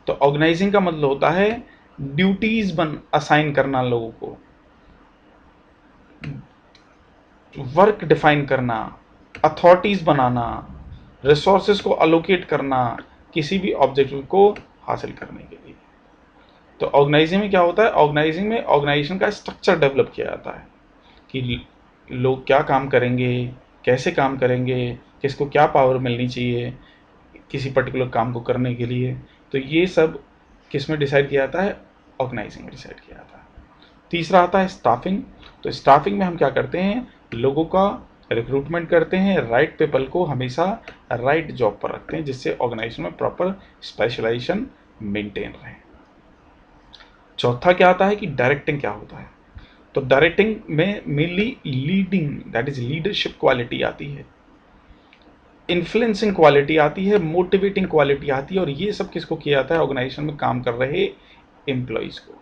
तो ऑर्गेनाइजिंग का मतलब होता है ड्यूटीज बन असाइन करना, लोगों को वर्क डिफाइन करना, अथॉरिटीज बनाना, रिसोर्सेज को अलोकेट करना किसी भी ऑब्जेक्टिव को हासिल करने के लिए। तो ऑर्गेनाइजिंग में क्या होता है? ऑर्गेनाइजिंग में ऑर्गेनाइजेशन का स्ट्रक्चर डेवलप किया जाता है कि लोग क्या काम करेंगे, कैसे काम करेंगे, किसको क्या पावर मिलनी चाहिए किसी पर्टिकुलर काम को करने के लिए। तो ये सब किस में डिसाइड किया जाता है? ऑर्गेनाइजिंग में डिसाइड किया जाता है। तीसरा आता है स्टाफिंग। तो स्टाफिंग में हम क्या करते हैं? लोगों का रिक्रूटमेंट करते हैं, राइट पीपल को हमेशा राइट जॉब पर रखते हैं जिससे ऑर्गेनाइजेशन में प्रॉपर स्पेशलाइजेशन मेंटेन रहे। चौथा क्या आता है कि डायरेक्टिंग क्या होता है? तो डायरेक्टिंग में mainly leading, that is leadership quality आती है, इन्फ्लुएंसिंग क्वालिटी आती है, मोटिवेटिंग क्वालिटी आती है। और ये सब किसको किया जाता है? ऑर्गेनाइजेशन में काम कर रहे एम्प्लॉयज़ को।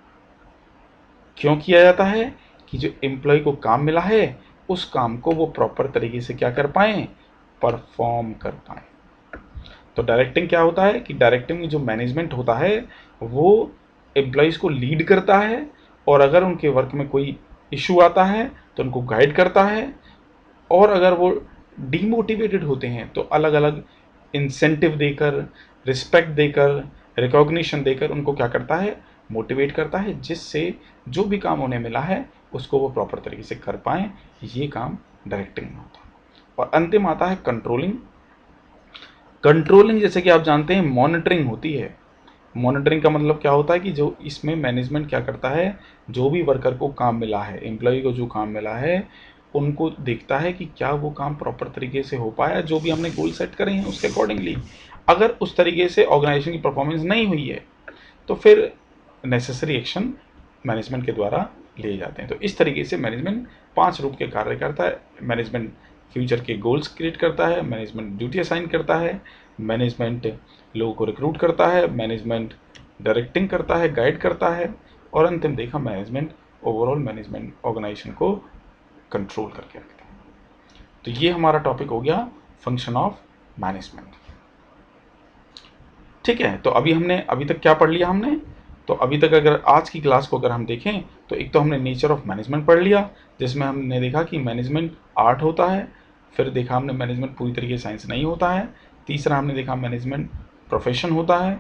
क्यों किया जाता है? कि जो एम्प्लॉय को काम मिला है उस काम को वो प्रॉपर तरीके से क्या कर पाएँ? परफॉर्म कर पाएँ। तो डायरेक्टिंग क्या होता है कि डायरेक्टिंग में जो मैनेजमेंट होता है वो एम्प्लॉयज़ को लीड करता है, और अगर उनके वर्क में कोई इशू आता है तो उनको गाइड करता है, और अगर वो डीमोटिवेटेड होते हैं तो अलग अलग इंसेंटिव देकर, रिस्पेक्ट देकर, रिकॉग्निशन देकर उनको क्या करता है? मोटिवेट करता है, जिससे जो भी काम उन्हें मिला है उसको वो प्रॉपर तरीके से कर पाएँ। ये काम डायरेक्टिंग में होता है। और अंतिम आता है कंट्रोलिंग। कंट्रोलिंग जैसे कि आप जानते हैं मॉनिटरिंग होती है। मॉनिटरिंग का मतलब क्या होता है कि जो इसमें मैनेजमेंट क्या करता है, जो भी वर्कर को काम मिला है, एम्प्लॉय को जो काम मिला है, उनको देखता है कि क्या वो काम प्रॉपर तरीके से हो पाया, जो भी हमने गोल सेट करे हैं उसके अकॉर्डिंगली। अगर उस तरीके से ऑर्गेनाइजेशन की परफॉर्मेंस नहीं हुई है तो फिर नेसेसरी एक्शन मैनेजमेंट के द्वारा लिए जाते हैं। तो इस तरीके से मैनेजमेंट 5 रूप के कार्य करता है। मैनेजमेंट फ्यूचर के गोल्स क्रिएट करता है, मैनेजमेंट ड्यूटी असाइन करता है, मैनेजमेंट लोगों को रिक्रूट करता है, मैनेजमेंट डायरेक्टिंग करता है, गाइड करता है, और अंतिम देखा मैनेजमेंट ओवरऑल मैनेजमेंट ऑर्गेनाइजेशन को कंट्रोल करके रखता है। तो ये हमारा टॉपिक हो गया फंक्शन ऑफ मैनेजमेंट। ठीक है, तो अभी तक क्या पढ़ लिया हमने? तो अभी तक अगर आज की क्लास को अगर हम देखें तो एक तो हमने नेचर ऑफ मैनेजमेंट पढ़ लिया, जिसमें हमने देखा कि मैनेजमेंट आर्ट होता है। फिर देखा हमने मैनेजमेंट पूरी तरीके से साइंस नहीं होता है। तीसरा हमने देखा मैनेजमेंट प्रोफेशन होता है।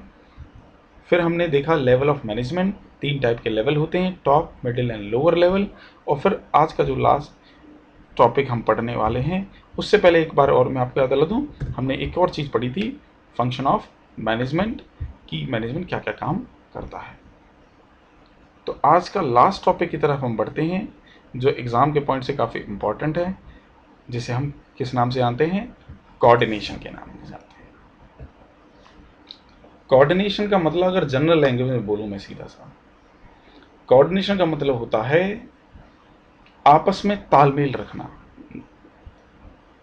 फिर हमने देखा लेवल ऑफ मैनेजमेंट, 3 टाइप के लेवल होते हैं, top, middle and lower level. और फिर आज का जो लास्ट टॉपिक हम पढ़ने वाले हैं। उससे पहले एक बार और मैं आपको याद दिला दूँ, हमने एक और चीज़ पढ़ी थी, फंक्शन ऑफ मैनेजमेंट, की मैनेजमेंट क्या क्या काम करता है। तो आज का लास्ट टॉपिक की तरफ हम बढ़ते हैं, जो एग्ज़ाम के पॉइंट से काफ़ी इम्पॉर्टेंट है, जिसे हम किस नाम से जानते हैं, कोऑर्डिनेशन के नाम से जानते हैं। कोऑर्डिनेशन का मतलब अगर जनरल लैंग्वेज में बोलूँ मैं सीधा सा, कोऑर्डिनेशन का मतलब होता है आपस में तालमेल रखना।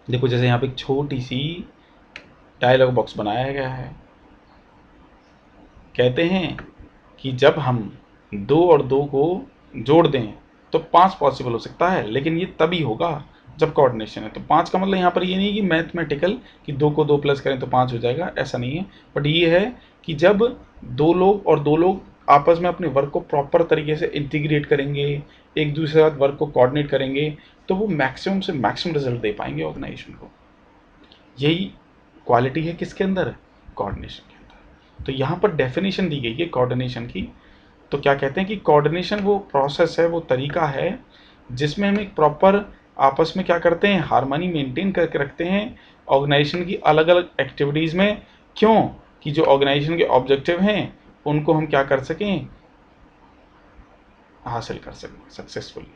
देखो जैसे यहाँ पे एक छोटी सी डायलॉग बॉक्स बनाया गया है, कहते हैं कि जब हम 2 और 2 को जोड़ दें तो 5 पॉसिबल हो सकता है, लेकिन ये तभी होगा जब कोऑर्डिनेशन है। तो 5 का मतलब यहाँ पर ये नहीं कि मैथमेटिकल कि 2 को 2 प्लस करें तो 5 हो जाएगा, ऐसा नहीं है। बट ये है कि जब 2 लोग और 2 लोग आपस में अपने वर्क को प्रॉपर तरीके से इंटीग्रेट करेंगे, एक दूसरे के साथ वर्क को कोऑर्डिनेट करेंगे, तो वो मैक्सिमम से मैक्सिमम रिजल्ट दे पाएंगे ऑर्गेनाइजेशन को। यही क्वालिटी है किसके अंदर, कोऑर्डिनेशन के अंदर। तो यहाँ पर डेफिनेशन दी गई है कोऑर्डिनेशन की। तो क्या कहते हैं कि कोऑर्डिनेशन वो प्रोसेस है, वो तरीका है जिसमें हम एक प्रॉपर आपस में क्या करते हैं, हार्मनी मेंटेन करके रखते हैं ऑर्गेनाइजेशन की अलग अलग एक्टिविटीज़ में। क्यों कि जो ऑर्गेनाइजेशन के ऑब्जेक्टिव हैं उनको हम क्या कर सकें, हासिल कर सकें सक्सेसफुली।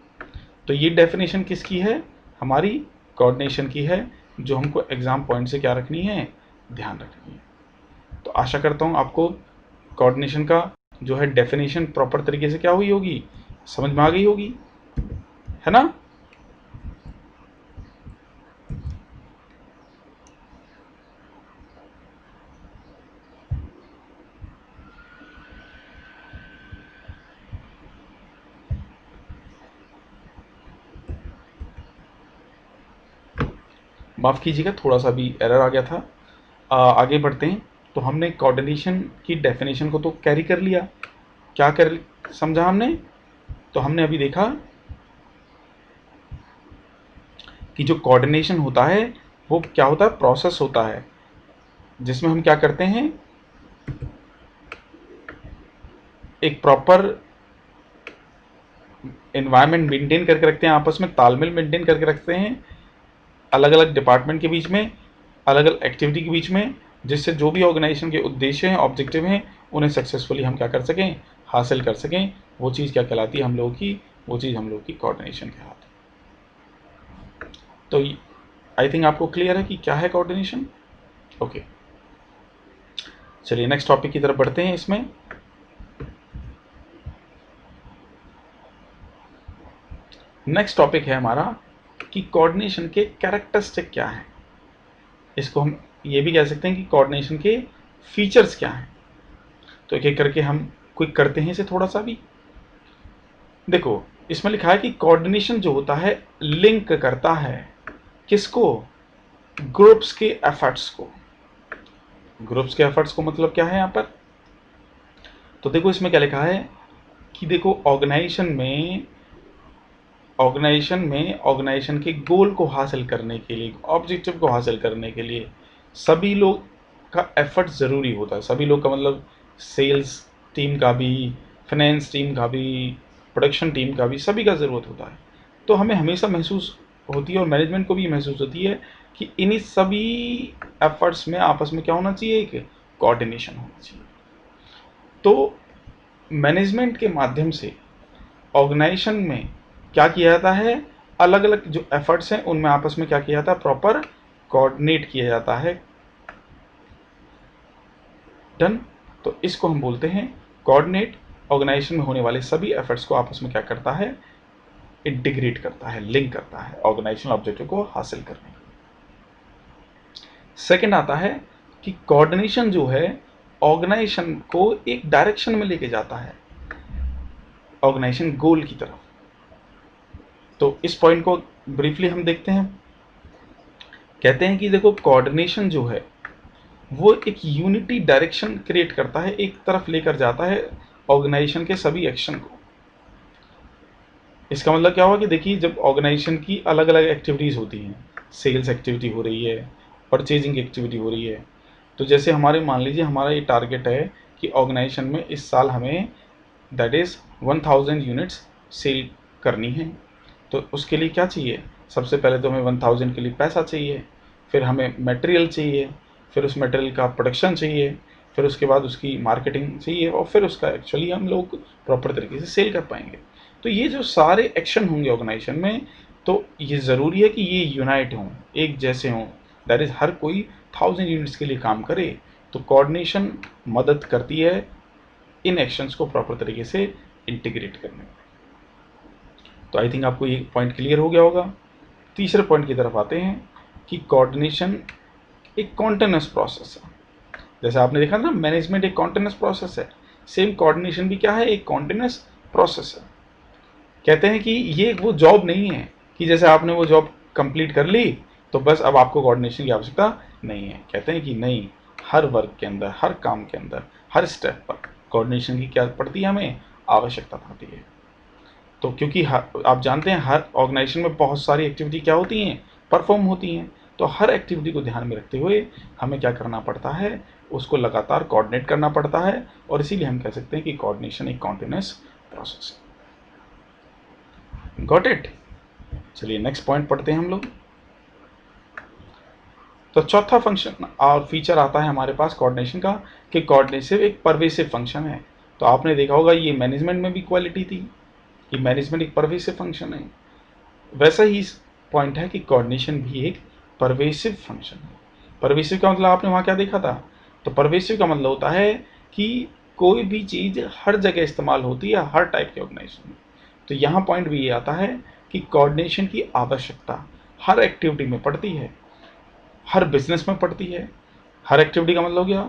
तो ये डेफिनेशन किसकी है, हमारी कोऑर्डिनेशन की है, जो हमको एग्जाम पॉइंट से क्या रखनी है, ध्यान रखनी है। तो आशा करता हूँ आपको कोऑर्डिनेशन का जो है डेफिनेशन प्रॉपर तरीके से क्या हुई होगी, समझ में आ गई होगी, है ना। माफ़ कीजिएगा, थोड़ा सा भी एरर आ गया था। आगे बढ़ते हैं। तो हमने कोऑर्डिनेशन की डेफिनेशन को तो कैरी कर लिया, क्या कर समझा हमने। तो हमने अभी देखा कि जो कोऑर्डिनेशन होता है वो क्या होता है, प्रोसेस होता है जिसमें हम क्या करते हैं, एक प्रॉपर एनवायरनमेंट मेंटेन करके रखते हैं, आपस में तालमेल मेंटेन करके रखते हैं अलग अलग डिपार्टमेंट के बीच में, अलग अलग एक्टिविटी के बीच में, जिससे जो भी ऑर्गेनाइजेशन के उद्देश्य हैं, ऑब्जेक्टिव हैं, उन्हें सक्सेसफुली हम क्या कर सकें, हासिल कर सकें। वो चीज़ क्या कहलाती है हम लोगों की, वो चीज़ हम लोग की कोऑर्डिनेशन कहलाती है। तो आई थिंक आपको क्लियर है कि क्या है कोऑर्डिनेशन। ओके, चलिए नेक्स्ट टॉपिक की तरफ बढ़ते हैं। इसमें नेक्स्ट टॉपिक है हमारा कि कोऑर्डिनेशन के कैरेक्टरिस्टिक क्या हैं। इसको हम ये भी कह सकते हैं कि कोऑर्डिनेशन के फीचर्स क्या हैं। तो एक एक करके हम क्विक करते हैं इसे थोड़ा सा भी। देखो इसमें लिखा है कि कोऑर्डिनेशन जो होता है लिंक करता है किसको, ग्रुप्स के एफर्ट्स को। ग्रुप्स के एफर्ट्स को मतलब क्या है यहाँ पर, तो देखो इसमें क्या लिखा है कि देखो ऑर्गेनाइजेशन के गोल को हासिल करने के लिए, ऑब्जेक्टिव को हासिल करने के लिए सभी लोग का एफर्ट ज़रूरी होता है। सभी लोग का मतलब सेल्स टीम का भी, फाइनेंस टीम का भी, प्रोडक्शन टीम का भी, सभी का ज़रूरत होता है। तो हमें हमेशा महसूस होती है और मैनेजमेंट को भी महसूस होती है कि इन्हीं सभी एफर्ट्स में आपस में क्या होना चाहिए, एक कोऑर्डिनेशन होना चाहिए। तो मैनेजमेंट के माध्यम से ऑर्गेनाइजेशन में क्या किया जाता है, अलग अलग जो एफर्ट्स हैं उनमें आपस में क्या किया जाता है, प्रॉपर कोऑर्डिनेट किया जाता है। डन। तो इसको हम बोलते हैं कोऑर्डिनेट। ऑर्गेनाइजेशन में होने वाले सभी एफर्ट्स को आपस में क्या करता है, इंटीग्रेट करता है, लिंक करता है ऑर्गेनाइजेशनल ऑब्जेक्टिव को हासिल करने के लिए। सेकेंड आता है कि कोऑर्डिनेशन जो है ऑर्गेनाइजेशन को एक डायरेक्शन में लेके जाता है, ऑर्गेनाइजेशन गोल की तरफ। तो इस पॉइंट को ब्रीफली हम देखते हैं। कहते हैं कि देखो कोऑर्डिनेशन जो है वो एक यूनिटी डायरेक्शन क्रिएट करता है, एक तरफ लेकर जाता है ऑर्गेनाइजेशन के सभी एक्शन को। इसका मतलब क्या हुआ कि देखिए जब ऑर्गेनाइजेशन की अलग अलग एक्टिविटीज़ होती हैं, सेल्स एक्टिविटी हो रही है, परचेजिंग एक्टिविटी हो रही है, तो जैसे हमारे मान लीजिए हमारा ये टारगेट है कि ऑर्गेनाइजेशन में इस साल हमें दैट इज़ 1000 यूनिट्स सेल करनी है। तो उसके लिए क्या चाहिए, सबसे पहले तो हमें 1000 के लिए पैसा चाहिए, फिर हमें मटेरियल चाहिए, फिर उस मटेरियल का प्रोडक्शन चाहिए, फिर उसके बाद उसकी मार्केटिंग चाहिए, और फिर उसका एक्चुअली हम लोग प्रॉपर तरीके से सेल कर पाएंगे। तो ये जो सारे एक्शन होंगे ऑर्गेनाइजेशन में, तो ये ज़रूरी है कि ये यूनाइट हों, एक जैसे हों, दैट इज़ हर कोई 1000 यूनिट्स के लिए काम करे। तो कोऑर्डिनेशन मदद करती है इन एक्शंस को प्रॉपर तरीके से इंटीग्रेट करने में। तो आई थिंक आपको ये पॉइंट क्लियर हो गया होगा। तीसरे पॉइंट की तरफ आते हैं कि कोऑर्डिनेशन एक कॉन्टिन्यूस प्रोसेस है। जैसे आपने देखा ना, मैनेजमेंट एक कॉन्टिन्यूस प्रोसेस है, सेम कोऑर्डिनेशन भी क्या है, एक कॉन्टिन्यूस प्रोसेस है। कहते हैं कि ये वो जॉब नहीं है कि जैसे आपने वो जॉब कंप्लीट कर ली तो बस अब आपको कोऑर्डिनेशन की आवश्यकता नहीं है। कहते हैं कि नहीं, हर वर्क के अंदर, हर काम के अंदर, हर स्टेप पर कोऑर्डिनेशन की क्या पड़ती है, हमें आवश्यकता पड़ती है। तो क्योंकि आप जानते हैं हर ऑर्गेनाइजेशन में बहुत सारी एक्टिविटी क्या होती हैं, परफॉर्म होती हैं। तो हर एक्टिविटी को ध्यान में रखते हुए हमें क्या करना पड़ता है, उसको लगातार कोऑर्डिनेट करना पड़ता है, और इसीलिए हम कह सकते हैं कि कोऑर्डिनेशन एक कॉन्टिन्यूस प्रोसेस है। Got it? चलिए नेक्स्ट पॉइंट पढ़ते हैं हम लोग। तो चौथा फंक्शन और फीचर आता है हमारे पास कोऑर्डिनेशन का, कि कोऑर्डिनेशन एक परवेसिव फंक्शन है। तो आपने देखा होगा ये मैनेजमेंट में भी क्वालिटी थी कि मैनेजमेंट एक परवेसिव फंक्शन है, वैसा ही पॉइंट है कि कोऑर्डिनेशन भी एक परवेसिव फंक्शन है। परवेसिव का मतलब आपने वहाँ क्या देखा था? तो परवेसिव का मतलब होता है कि कोई भी चीज़ हर जगह इस्तेमाल होती है, हर टाइप के ऑर्गेनाइजेशन में। तो यहाँ पॉइंट भी ये आता है कि कोऑर्डिनेशन की आवश्यकता हर एक्टिविटी में पड़ती है, हर बिजनेस में पड़ती है। हर एक्टिविटी का मतलब क्या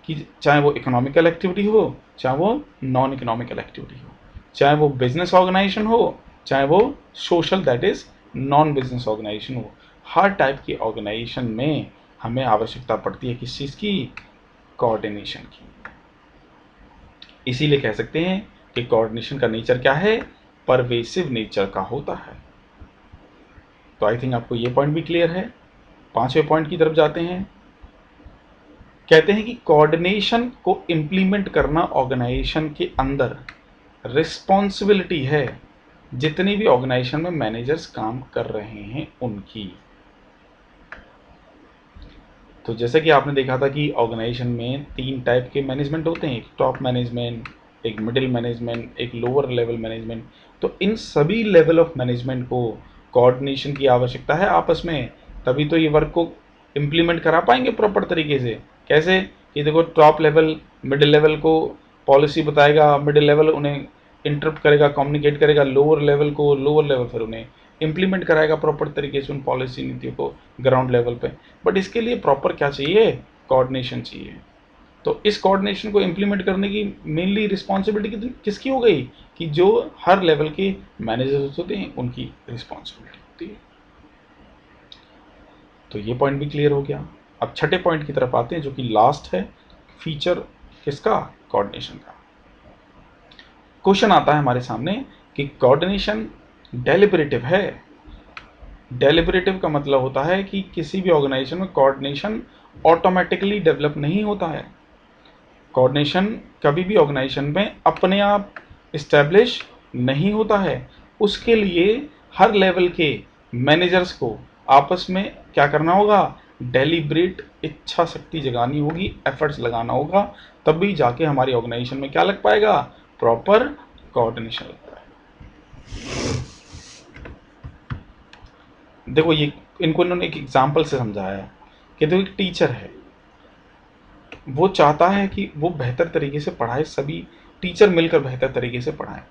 कि चाहे वो इकोनॉमिकल एक्टिविटी हो, चाहे वो नॉन इकोनॉमिकल एक्टिविटी हो, चाहे वो बिजनेस ऑर्गेनाइजेशन हो, चाहे वो social that is non business organisation हो, हर टाइप की ऑर्गेनाइजेशन में हमें आवश्यकता पड़ती है किस चीज़ की? कोऑर्डिनेशन की। इसीलिए कह सकते हैं कि कोऑर्डिनेशन का नेचर क्या है? परवेसिव नेचर का होता है। तो आई थिंक आपको ये पॉइंट भी क्लियर है। पांचवें पॉइंट की तरफ जाते हैं। कहते हैं कि कोऑर्डिनेशन को इम्प्लीमेंट करना ऑर्गेनाइजेशन के अंदर रिस्पॉन्सिबिलिटी है जितनी भी ऑर्गेनाइजेशन में मैनेजर्स काम कर रहे हैं उनकी। तो जैसे कि आपने देखा था कि ऑर्गेनाइजेशन में 3 टाइप के मैनेजमेंट होते हैं, एक टॉप मैनेजमेंट, एक मिडिल मैनेजमेंट, एक लोअर लेवल मैनेजमेंट। तो इन सभी लेवल ऑफ मैनेजमेंट को कोऑर्डिनेशन की आवश्यकता है आपस में, तभी तो ये वर्क को इम्प्लीमेंट करा पाएंगे प्रॉपर तरीके से। कैसे कि देखो, टॉप लेवल मिडिल लेवल को पॉलिसी बताएगा, मिडिल लेवल उन्हें इंटरप्ट करेगा, कम्युनिकेट करेगा, लोअर लेवल को, लोअर लेवल फिर उन्हें इम्प्लीमेंट कराएगा प्रॉपर तरीके से उन पॉलिसी नीतियों को ग्राउंड लेवल पे। बट इसके लिए प्रॉपर क्या चाहिए? कोऑर्डिनेशन चाहिए। तो इस कोऑर्डिनेशन को इम्प्लीमेंट करने की मेनली रिस्पॉन्सिबिलिटी किसकी हो गई? कि जो हर लेवल के मैनेजर्स होते हैं उनकी रिस्पॉन्सिबिलिटी होती है। तो ये पॉइंट भी क्लियर हो गया। अब छठे पॉइंट की तरफ आते हैं जो कि लास्ट है, फीचर किसका? कोऑर्डिनेशन का। क्वेश्चन आता है हमारे सामने कि कोऑर्डिनेशन डेलिबरेटिव है। डेलिबरेटिव का मतलब होता है कि किसी भी ऑर्गेनाइजेशन में कोऑर्डिनेशन ऑटोमेटिकली डेवलप नहीं होता है। कोऑर्डिनेशन कभी भी ऑर्गेनाइजेशन में अपने आप इस्टेब्लिश नहीं होता है। उसके लिए हर लेवल के मैनेजर्स को आपस में क्या करना होगा? डेलिब्रेट इच्छा शक्ति जगानी होगी, एफर्ट्स लगाना होगा, तभी जाके हमारी ऑर्गेनाइजेशन में क्या लग पाएगा? प्रॉपर कोऑर्डिनेशन लग पाएगा। देखो ये इनको इन्होंने एक एग्जाम्पल से समझाया है कि देखो एक टीचर है, वो चाहता है कि वो बेहतर तरीके से पढ़ाए, सभी टीचर मिलकर बेहतर तरीके से पढ़ाएं।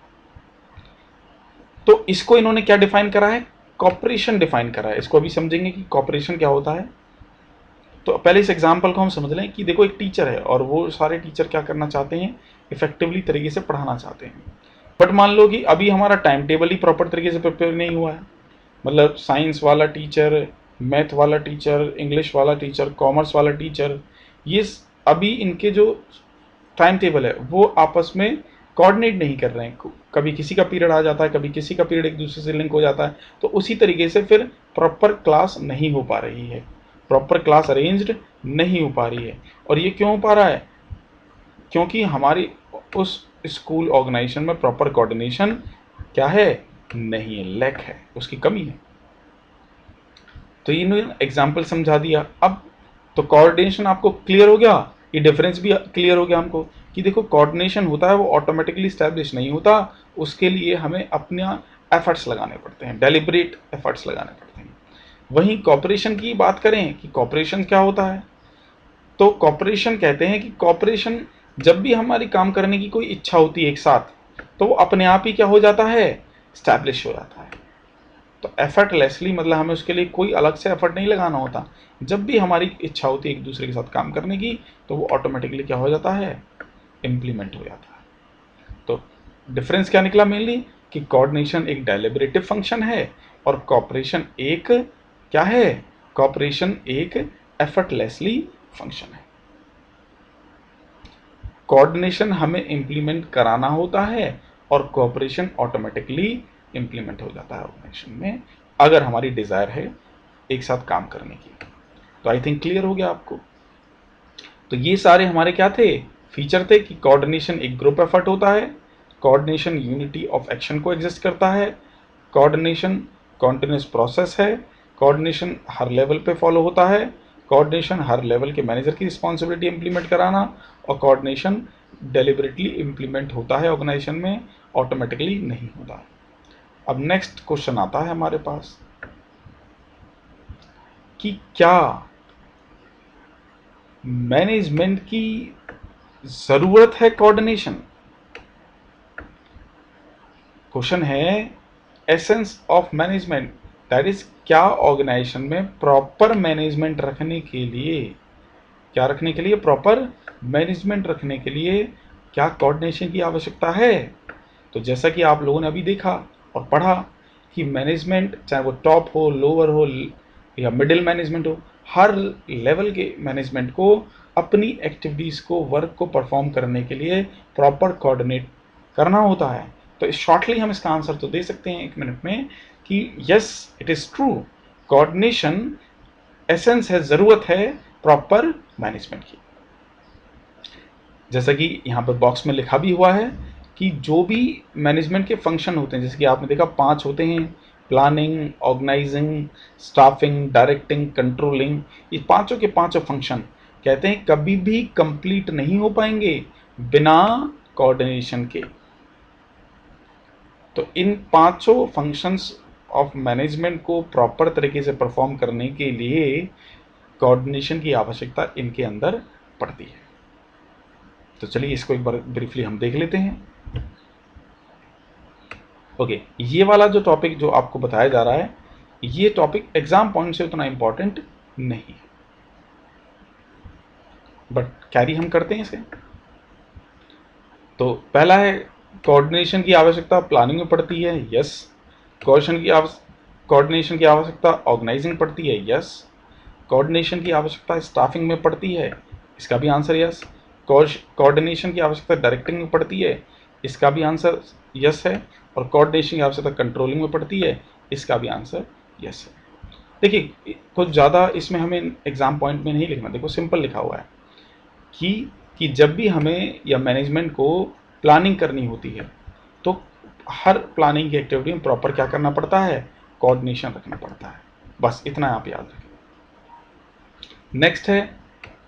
तो इसको इन्होंने क्या डिफाइन करा है? कॉपरेशन डिफाइन करा है। इसको अभी समझेंगे कि कॉपरेशन क्या होता है। तो पहले इस एग्जाम्पल को हम समझ लें कि देखो एक टीचर है और वो सारे टीचर क्या करना चाहते हैं? इफेक्टिवली तरीके से पढ़ाना चाहते हैं। बट मान लो कि अभी हमारा टाइम टेबल ही प्रॉपर तरीके से प्रिपेयर नहीं हुआ है। मतलब साइंस वाला टीचर, मैथ वाला टीचर, इंग्लिश वाला टीचर, कॉमर्स वाला टीचर, ये अभी इनके जो टाइम टेबल है वो आपस में कोऑर्डिनेट नहीं कर रहे हैं। कभी किसी का पीरियड आ जाता है, कभी किसी का पीरियड एक दूसरे से लिंक हो जाता है। तो उसी तरीके से फिर प्रॉपर क्लास नहीं हो पा रही है, प्रॉपर क्लास अरेंज्ड नहीं हो पा रही है। और ये क्यों हो पा रहा है? क्योंकि हमारी उस स्कूल ऑर्गेनाइजेशन में प्रॉपर कोऑर्डिनेशन क्या है? नहीं है, लैक है, उसकी कमी है। तो इन्होंने एग्जाम्पल समझा दिया। अब तो कोऑर्डिनेशन आपको क्लियर हो गया, ये डिफरेंस भी क्लियर हो गया हमको कि देखो कोऑर्डिनेशन होता है वो ऑटोमेटिकली स्टैब्लिश नहीं होता, उसके लिए हमें अपना एफर्ट्स लगाने पड़ते हैं, डेलिब्रेट एफर्ट्स लगाने पड़ते हैं। वहीं कॉपरेशन की बात करें कि कॉपरेशन क्या होता है, तो कॉपरेशन कहते हैं कि कॉपरेशन जब भी हमारी काम करने की कोई इच्छा होती है एक साथ, तो वो अपने आप ही क्या हो जाता है, स्टैब्लिश हो जाता है। तो एफर्टलेसली मतलब हमें उसके लिए कोई अलग से एफर्ट नहीं लगाना होता, जब भी हमारी इच्छा होती है एक दूसरे के साथ काम करने की, तो वो ऑटोमेटिकली क्या हो जाता है, इम्प्लीमेंट हो जाता है। तो डिफरेंस क्या निकला मेनली कि कोऑर्डिनेशन एक डेलिब्रेटिव फंक्शन है और कॉपरेशन एक क्या है, कॉपरेशन एक एफर्टलेसली फंक्शन है। कोऑर्डिनेशन हमें इम्प्लीमेंट कराना होता है और कोऑपरेशन ऑटोमेटिकली इम्प्लीमेंट हो जाता है ऑर्गेनाइजेशन में, अगर हमारी डिजायर है एक साथ काम करने की। तो आई थिंक क्लियर हो गया आपको। तो ये सारे हमारे क्या थे, फीचर थे कि कोऑर्डिनेशन एक ग्रुप एफर्ट होता है, कोऑर्डिनेशन यूनिटी ऑफ एक्शन को एग्जिस्ट करता है, कोऑर्डिनेशन कॉन्टिन्यूस प्रोसेस है, कोऑर्डिनेशन हर लेवल पे फॉलो होता है, कोऑर्डिनेशन हर लेवल के मैनेजर की रिस्पॉन्सिबिलिटी इंप्लीमेंट कराना, और कोऑर्डिनेशन डेलिबरेटली इंप्लीमेंट होता है ऑर्गेनाइजेशन में, ऑटोमेटिकली नहीं होता। अब नेक्स्ट क्वेश्चन आता है हमारे पास कि क्या मैनेजमेंट की जरूरत है कोऑर्डिनेशन। क्वेश्चन है essence of management, that is क्या ऑर्गेनाइजेशन में प्रॉपर मैनेजमेंट रखने के लिए, क्या रखने के लिए, प्रॉपर मैनेजमेंट रखने के लिए क्या कोऑर्डिनेशन की आवश्यकता है। तो जैसा कि आप लोगों ने अभी देखा और पढ़ा कि मैनेजमेंट चाहे वो टॉप हो, लोअर हो या मिडिल मैनेजमेंट हो, हर लेवल के मैनेजमेंट को अपनी एक्टिविटीज़ को, वर्क को परफॉर्म करने के लिए प्रॉपर कोऑर्डिनेट करना होता है। तो शॉर्टली हम इसका आंसर तो दे सकते हैं 1 मिनट में कि yes it is true, coordination essence है, ज़रूरत है प्रॉपर मैनेजमेंट की। जैसा कि यहाँ पर बॉक्स में लिखा भी हुआ है कि जो भी मैनेजमेंट के फंक्शन होते हैं, जैसे कि आपने देखा 5 होते हैं, planning, organising, staffing, directing, controlling, ये पांचों के पांचों फंक्शन कहते हैं कभी भी कंप्लीट नहीं हो पाएंगे बिना कोऑर्डिनेशन के। तो इन पांचों फंक्शंस ऑफ मैनेजमेंट को प्रॉपर तरीके से परफॉर्म करने के लिए कोऑर्डिनेशन की आवश्यकता इनके अंदर पड़ती है। तो चलिए इसको एक बार ब्रीफली हम देख लेते हैं। ओके, ये वाला जो टॉपिक जो आपको बताया जा रहा है, ये टॉपिक एग्जाम पॉइंट से उतना इंपॉर्टेंट नहीं है, बट कैरी हम करते हैं इसे। तो पहला है कोऑर्डिनेशन की आवश्यकता प्लानिंग में पड़ती है, यस। कोऑर्डिनेशन की आवश्यकता ऑर्गेनाइजिंग पड़ती है, यस। कोऑर्डिनेशन की आवश्यकता स्टाफिंग में पड़ती है, इसका भी आंसर यस। कोऑर्डिनेशन की आवश्यकता डायरेक्टिंग में पड़ती है, इसका भी आंसर यस है। और कोऑर्डिनेशन की आवश्यकता कंट्रोलिंग में पड़ती है, इसका भी आंसर यस है। देखिए कुछ ज़्यादा इसमें हमें एग्जाम पॉइंट में नहीं लिखना, देखो सिंपल लिखा हुआ है कि जब भी हमें या मैनेजमेंट को प्लानिंग करनी होती है, तो हर प्लानिंग की एक्टिविटी में प्रॉपर क्या करना पड़ता है, कोऑर्डिनेशन रखना पड़ता है। बस इतना आप याद रखें। नेक्स्ट है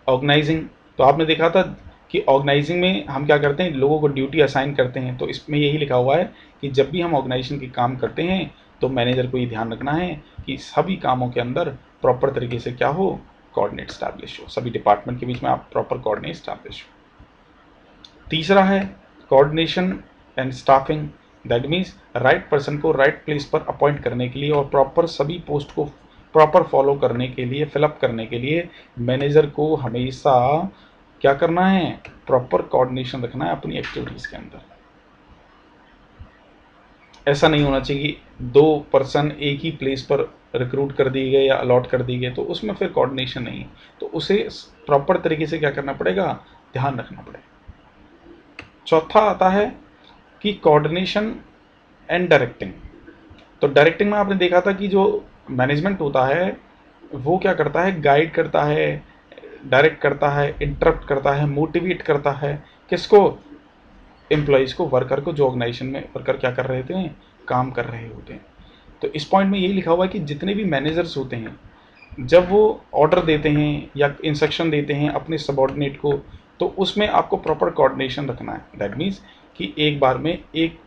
ऑर्गेनाइजिंग। तो आपने देखा था कि ऑर्गेनाइजिंग में हम क्या करते हैं, लोगों को ड्यूटी असाइन करते हैं। तो इसमें यही लिखा हुआ है कि जब भी हम ऑर्गेनाइजेशन के काम करते हैं तो मैनेजर को ये ध्यान रखना है कि सभी कामों के अंदर प्रॉपर तरीके से क्या हो, कोऑर्डिनेट स्टैब्लिश हो, सभी डिपार्टमेंट के बीच में आप प्रॉपर कोऑर्डिनेट स्टैब्लिश हो। तीसरा है coordination and staffing, that means right person को राइट प्लेस पर अपॉइंट करने के लिए और प्रॉपर सभी पोस्ट को प्रॉपर फॉलो करने के लिए, फिलअप करने के लिए मैनेजर को हमेशा क्या करना है, प्रॉपर कोऑर्डिनेशन रखना है अपनी एक्टिविटीज़ के अंदर। ऐसा नहीं होना चाहिए कि 2 पर्सन एक ही प्लेस पर रिक्रूट कर दिए गए या अलॉट कर दिए गए, तो उसमें फिर कोऑर्डिनेशन नहीं, तो उसे प्रॉपर तरीके से क्या करना पड़ेगा, ध्यान रखना पड़ेगा। चौथा आता है कि कोऑर्डिनेशन एंड डायरेक्टिंग। तो डायरेक्टिंग में आपने देखा था कि जो मैनेजमेंट होता है वो क्या करता है, गाइड करता है, डायरेक्ट करता है, इंटरप्ट करता है, मोटिवेट करता है, किसको, एम्प्लॉयज़ को, वर्कर को, जो ऑर्गेनाइजेशन में वर्कर क्या कर रहे थे, काम कर रहे होते हैं। तो इस पॉइंट में यही लिखा हुआ है कि जितने भी मैनेजर्स होते हैं जब वो ऑर्डर देते हैं या इंस्ट्रक्शन देते हैं अपने सबॉर्डिनेट को, तो उसमें आपको प्रॉपर कोऑर्डिनेशन रखना है। दैट मीन्स कि एक बार में एक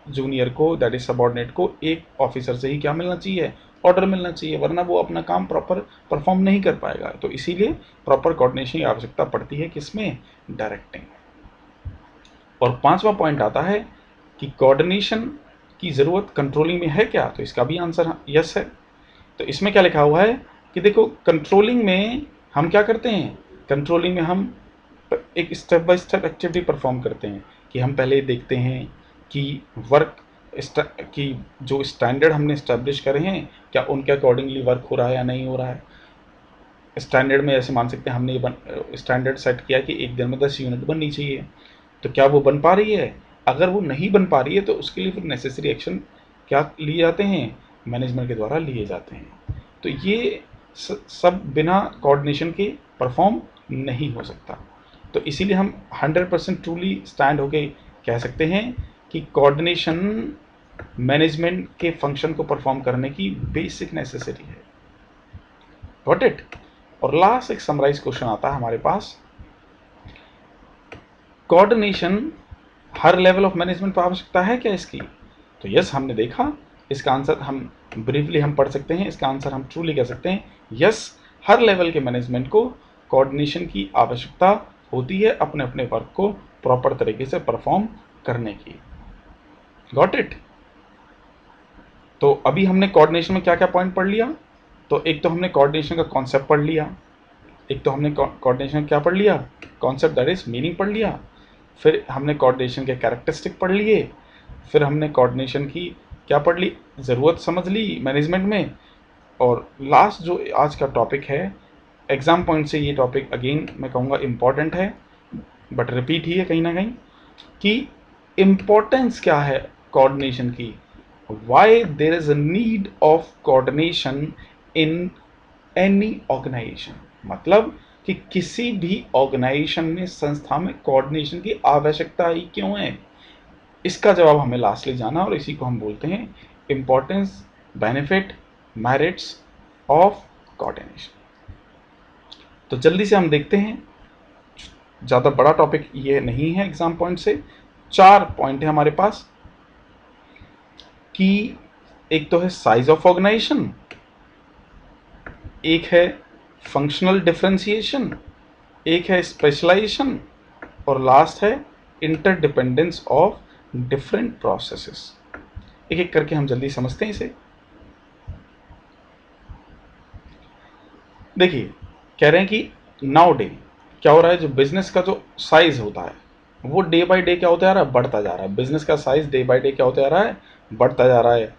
जूनियर को, दैट इज सबॉर्डिनेट को, एक ऑफिसर से ही क्या मिलना चाहिए, ऑर्डर मिलना चाहिए, वरना वो अपना काम प्रॉपर परफॉर्म नहीं कर पाएगा। तो इसीलिए प्रॉपर कोऑर्डिनेशन की आवश्यकता पड़ती है किसमें, डायरेक्टिंग। और पांचवा पॉइंट आता है कि कोऑर्डिनेशन की ज़रूरत कंट्रोलिंग में है क्या, तो इसका भी आंसर यस है। तो इसमें क्या लिखा हुआ है कि देखो कंट्रोलिंग में हम क्या करते हैं, कंट्रोलिंग में हम एक step by step activity perform करते हैं कि हम पहले देखते हैं कि वर्क की जो स्टैंडर्ड हमने इस्टेब्लिश करे हैं क्या उनके अकॉर्डिंगली वर्क हो रहा है या नहीं हो रहा है। स्टैंडर्ड में ऐसे मान सकते हैं हमने ये स्टैंडर्ड सेट किया कि एक दिन में 10 यूनिट बननी चाहिए, तो क्या वो बन पा रही है। अगर वो नहीं बन पा रही है तो उसके लिए फिर नेसेसरी एक्शन क्या लिए जाते हैं, मैनेजमेंट के द्वारा लिए जाते हैं। तो ये सब बिना कोऑर्डिनेशन के परफॉर्म नहीं हो सकता। तो इसीलिए हम 100% ट्रूली स्टैंड होके कह सकते हैं कि कोऑर्डिनेशन मैनेजमेंट के फंक्शन को परफॉर्म करने की बेसिक नेसेसिटी है। Got it. और लास्ट एक समराइज क्वेश्चन आता है हमारे पास, कोऑर्डिनेशन हर लेवल ऑफ मैनेजमेंट पर आवश्यकता है क्या इसकी। तो यस, हमने देखा इसका आंसर हम ब्रीफली हम पढ़ सकते हैं, इसका आंसर हम ट्रूली कह सकते हैं यस, हर लेवल के मैनेजमेंट को कोऑर्डिनेशन की आवश्यकता होती है अपने अपने वर्क को प्रॉपर तरीके से परफॉर्म करने की। Got it. तो अभी हमने कोऑर्डिनेशन में क्या क्या पॉइंट पढ़ लिया, तो एक तो हमने कोऑर्डिनेशन का कॉन्सेप्ट पढ़ लिया, एक तो हमने कोऑर्डिनेशन क्या पढ़ लिया, कॉन्सेप्ट दैट इज मीनिंग पढ़ लिया, फिर हमने कोऑर्डिनेशन के कैरेक्टरिस्टिक पढ़ लिए, फिर हमने कोऑर्डिनेशन की क्या पढ़ ली, ज़रूरत समझ ली मैनेजमेंट में। और लास्ट जो आज का टॉपिक है, एग्ज़ाम पॉइंट से ये टॉपिक अगेन मैं कहूँगा इम्पॉर्टेंट है, बट रिपीट ही है कहीं ना कहीं, कि इम्पोर्टेंस क्या है कोऑर्डिनेशन की, why there is a need of coordination in any organisation. मतलब कि किसी भी ऑर्गेनाइजेशन में, संस्था में कोऑर्डिनेशन की आवश्यकता ही क्यों है, इसका जवाब हमें लास्टली जाना, और इसी को हम बोलते हैं importance, benefit, merits of coordination. तो जल्दी से हम देखते हैं, ज़्यादा बड़ा टॉपिक ये नहीं है एग्जाम पॉइंट से, 4 पॉइंट है हमारे पास कि एक तो है साइज ऑफ ऑर्गेनाइजेशन, एक है फंक्शनल डिफरेंशिएशन, एक है स्पेशलाइजेशन, और लास्ट है इंटरडिपेंडेंस ऑफ डिफरेंट प्रोसेसेस। एक एक करके हम जल्दी समझते हैं इसे। देखिए, कह रहे हैं कि नाउ डे क्या हो रहा है, जो बिजनेस का जो साइज होता है वो डे बाय डे क्या होता जा रहा है, बढ़ता जा रहा है। बिजनेस का साइज डे बाय डे क्या होता जा रहा है, बढ़ता जा रहा है।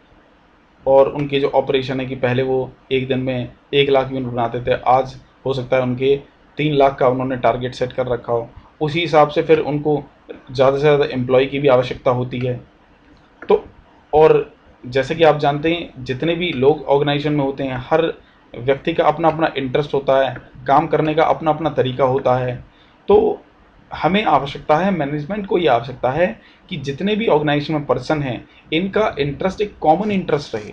और उनके जो ऑपरेशन है कि पहले वो एक दिन में 1 लाख यूनिट बनाते थे, आज हो सकता है उनके 3 लाख का उन्होंने टारगेट सेट कर रखा हो। उसी हिसाब से फिर उनको ज़्यादा से ज़्यादा एम्प्लॉय की भी आवश्यकता होती है। तो और जैसे कि आप जानते हैं जितने भी लोग ऑर्गेनाइजेशन में होते हैं, हर व्यक्ति का अपना अपना इंटरेस्ट होता है, काम करने का अपना अपना तरीका होता है। तो हमें आवश्यकता है, मैनेजमेंट को ये आवश्यकता है कि जितने भी ऑर्गेनाइजेशन में पर्सन हैं, इनका इंटरेस्ट एक कॉमन इंटरेस्ट रहे,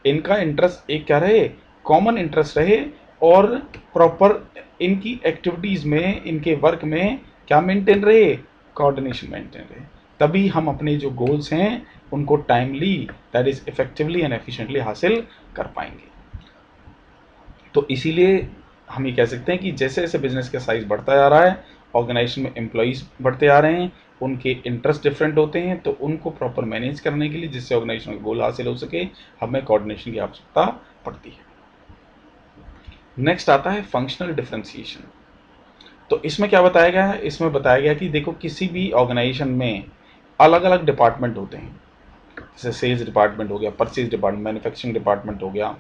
इनका इंटरेस्ट एक क्या रहे, कॉमन इंटरेस्ट रहे, और प्रॉपर इनकी एक्टिविटीज़ में, इनके वर्क में क्या मेंटेन रहे, कोऑर्डिनेशन मेंटेन रहे। तभी हम अपने जो गोल्स हैं उनको timely, that is effectively and efficiently हासिल कर पाएंगे। तो इसीलिए हम ये कह सकते हैं कि जैसे जैसे बिजनेस का साइज बढ़ता जा रहा है, ऑर्गेनाइजेशन में एम्प्लॉयज़ बढ़ते आ रहे हैं, उनके इंटरेस्ट डिफरेंट होते हैं, तो उनको प्रॉपर मैनेज करने के लिए, जिससे ऑर्गेनाइजेशन का गोल हासिल हो सके, हमें कोऑर्डिनेशन की आवश्यकता पड़ती है। नेक्स्ट आता है फंक्शनल डिफरेंशिएशन। तो इसमें क्या बताया गया है, इसमें बताया गया कि देखो किसी भी ऑर्गेनाइजेशन में अलग अलग डिपार्टमेंट होते हैं, जैसे सेल्स डिपार्टमेंट हो गया, परचेज डिपार्टमेंट, मैन्युफैक्चरिंग डिपार्टमेंट हो गया।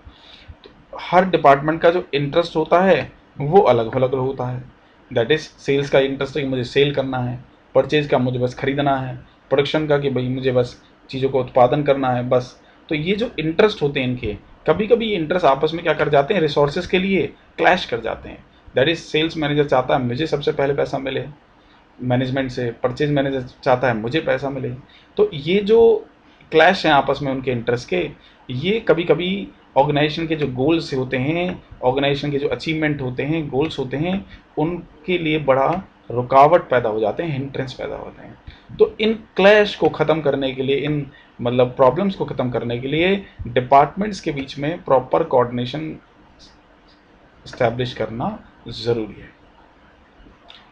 हर डिपार्टमेंट का जो इंटरेस्ट होता है वो अलग अलग होता है। दैट इज सेल्स का इंटरेस्ट है कि मुझे सेल करना है, परचेज का मुझे बस खरीदना है, प्रोडक्शन का कि भाई मुझे बस चीज़ों को उत्पादन करना है बस। तो ये जो इंटरेस्ट होते हैं इनके, कभी कभी ये इंटरेस्ट आपस में क्या कर जाते हैं, रिसोर्सेज के लिए क्लैश कर जाते हैं। दैट इज सेल्स मैनेजर चाहता है मुझे सबसे पहले पैसा मिले मैनेजमेंट से, परचेज मैनेजर चाहता है मुझे पैसा मिले। तो ये जो क्लैश हैं आपस में उनके इंटरेस्ट के, ये कभी कभी ऑर्गेनाइजेशन के जो गोल्स होते हैं, ऑर्गेनाइजेशन के जो अचीवमेंट होते हैं, गोल्स होते हैं, उनके लिए बड़ा रुकावट पैदा हो जाते हैं, हिंड्रेंस पैदा होते हैं। तो इन क्लैश को ख़त्म करने के लिए, इन मतलब प्रॉब्लम्स को ख़त्म करने के लिए डिपार्टमेंट्स के बीच में प्रॉपर कोऑर्डिनेशन इस्टेब्लिश करना ज़रूरी है।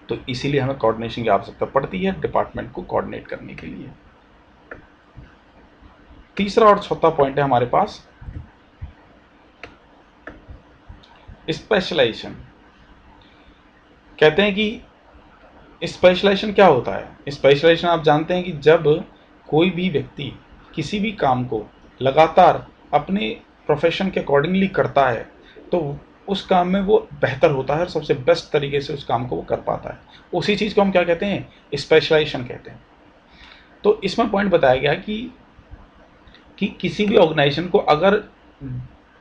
तो इसीलिए हमें कोऑर्डिनेशन की आवश्यकता पड़ती है डिपार्टमेंट को कोऑर्डिनेट करने के लिए। तीसरा और चौथा पॉइंट है हमारे पास स्पेशलाइजेशन। कहते हैं कि स्पेशलाइजेशन क्या होता है। स्पेशलाइजेशन आप जानते हैं कि जब कोई भी व्यक्ति किसी भी काम को लगातार अपने प्रोफेशन के अकॉर्डिंगली करता है तो उस काम में वो बेहतर होता है और सबसे बेस्ट तरीके से उस काम को वो कर पाता है। उसी चीज़ को हम क्या कहते हैं, स्पेशलाइजेशन कहते हैं। तो इसमें पॉइंट बताया गया कि किसी भी ऑर्गेनाइजेशन को अगर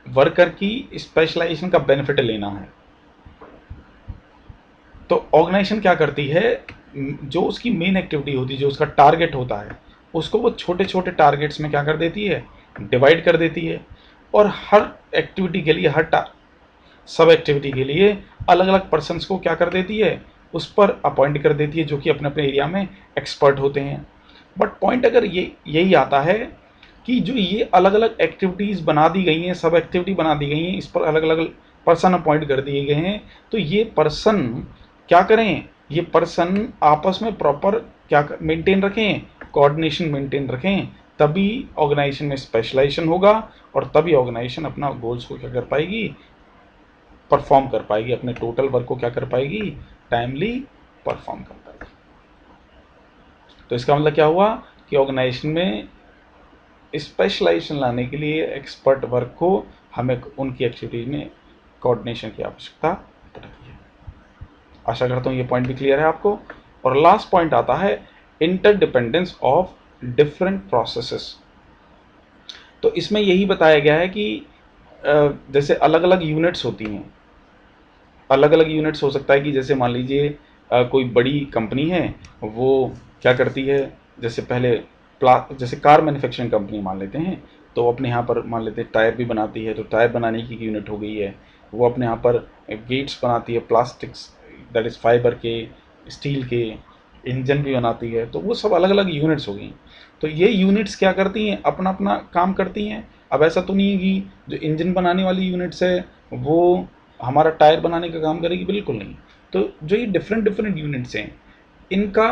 वर्कर की स्पेशलाइजेशन का बेनिफिट लेना है तो ऑर्गेनाइजेशन क्या करती है, जो उसकी मेन एक्टिविटी होती है, जो उसका टारगेट होता है, उसको वो छोटे छोटे टारगेट्स में क्या कर देती है, डिवाइड कर देती है। और हर एक्टिविटी के लिए, सब एक्टिविटी के लिए अलग अलग पर्सन्स को क्या कर देती है, उस पर अपॉइंट कर देती है, जो कि अपने अपने एरिया में एक्सपर्ट होते हैं। बट पॉइंट अगर यही आता है कि जो ये अलग अलग एक्टिविटीज़ बना दी गई हैं, सब एक्टिविटी बना दी गई हैं, इस पर अलग अलग पर्सन अपॉइंट कर दिए गए हैं, तो ये पर्सन क्या करें, ये पर्सन आपस में प्रॉपर क्या मेंटेन रखें, कोऑर्डिनेशन मेंटेन रखें, तभी ऑर्गेनाइजेशन में स्पेशलाइजेशन होगा और तभी ऑर्गेनाइजेशन अपना गोल्स को क्या कर पाएगी, परफॉर्म कर पाएगी, अपने टोटल वर्क को क्या कर पाएगी, टाइमली परफॉर्म कर पाएगी। तो इसका मतलब क्या हुआ कि ऑर्गेनाइजेशन में स्पेशलाइजेशन लाने के लिए एक्सपर्ट वर्क को हमें उनकी एक्टिविटीज में कोऑर्डिनेशन की आवश्यकता पड़ती है। आशा करता हूँ ये पॉइंट भी क्लियर है आपको। और लास्ट पॉइंट आता है इंटरडिपेंडेंस ऑफ डिफरेंट प्रोसेसेस। तो इसमें यही बताया गया है कि जैसे अलग अलग यूनिट्स होती हैं, अलग अलग यूनिट्स हो सकता है कि जैसे मान लीजिए कोई बड़ी कंपनी है, वो क्या करती है, जैसे पहले जैसे कार मैन्युफैक्चरिंग कंपनी मान लेते हैं, तो वो अपने यहाँ पर मान लेते हैं टायर भी बनाती है, तो टायर बनाने की यूनिट हो गई है। वो अपने यहाँ पर गेट्स बनाती है, प्लास्टिक्स दैट इज़ फाइबर के, स्टील के, इंजन भी बनाती है, तो वो सब अलग अलग यूनिट्स हो गई। तो ये यूनिट्स क्या करती हैं, अपना अपना काम करती हैं। अब ऐसा तो नहीं है कि जो इंजन बनाने वाली यूनिट्स है वो हमारा टायर बनाने का काम करेगी, बिल्कुल नहीं। तो जो ये डिफरेंट डिफरेंट यूनिट्स हैं, इनका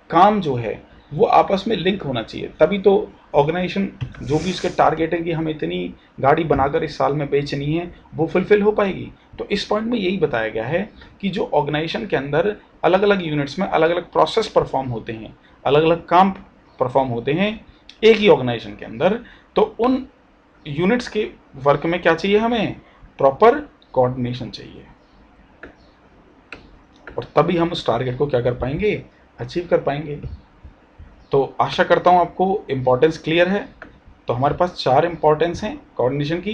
काम जो है वो आपस में लिंक होना चाहिए, तभी तो ऑर्गेनाइजेशन जो भी उसके टारगेट है कि हमें इतनी गाड़ी बनाकर इस साल में बेचनी है, वो फुलफिल हो पाएगी। तो इस पॉइंट में यही बताया गया है कि जो ऑर्गेनाइजेशन के अंदर अलग अलग यूनिट्स में अलग अलग प्रोसेस परफॉर्म होते हैं, अलग अलग काम परफॉर्म होते हैं एक ही ऑर्गेनाइजेशन के अंदर, तो उन यूनिट्स के वर्क में क्या चाहिए, हमें प्रॉपर कोऑर्डिनेशन चाहिए, और तभी हम उस टारगेट को क्या कर पाएंगे, अचीव कर पाएंगे। तो आशा करता हूँ आपको इम्पोर्टेंस क्लियर है। तो हमारे पास 4 इम्पोर्टेंस हैं कोऑर्डिनेशन की,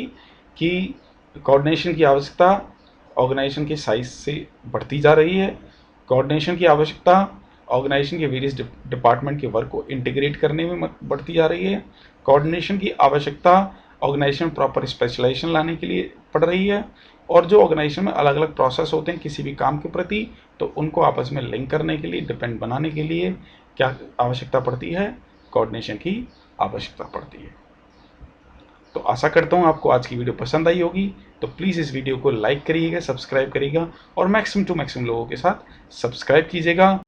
कि कोऑर्डिनेशन की आवश्यकता ऑर्गेनाइजेशन के साइज से बढ़ती जा रही है, कोऑर्डिनेशन की आवश्यकता ऑर्गेनाइजेशन के वेरियस डिपार्टमेंट के वर्क को इंटीग्रेट करने में बढ़ती जा रही है, कोऑर्डिनेशन की आवश्यकता ऑर्गेनाइजेशन प्रॉपर स्पेशलाइजेशन लाने के लिए पड़ रही है, और जो ऑर्गेनाइजेशन में अलग अलग प्रोसेस होते हैं किसी भी काम के प्रति, तो उनको आपस में लिंक करने के लिए, डिपेंड बनाने के लिए क्या आवश्यकता पड़ती है, कोऑर्डिनेशन की आवश्यकता पड़ती है। तो आशा करता हूँ आपको आज की वीडियो पसंद आई होगी। तो प्लीज़ इस वीडियो को लाइक करिएगा, सब्सक्राइब करिएगा और मैक्सिमम टू मैक्सिमम लोगों के साथ सब्सक्राइब कीजिएगा।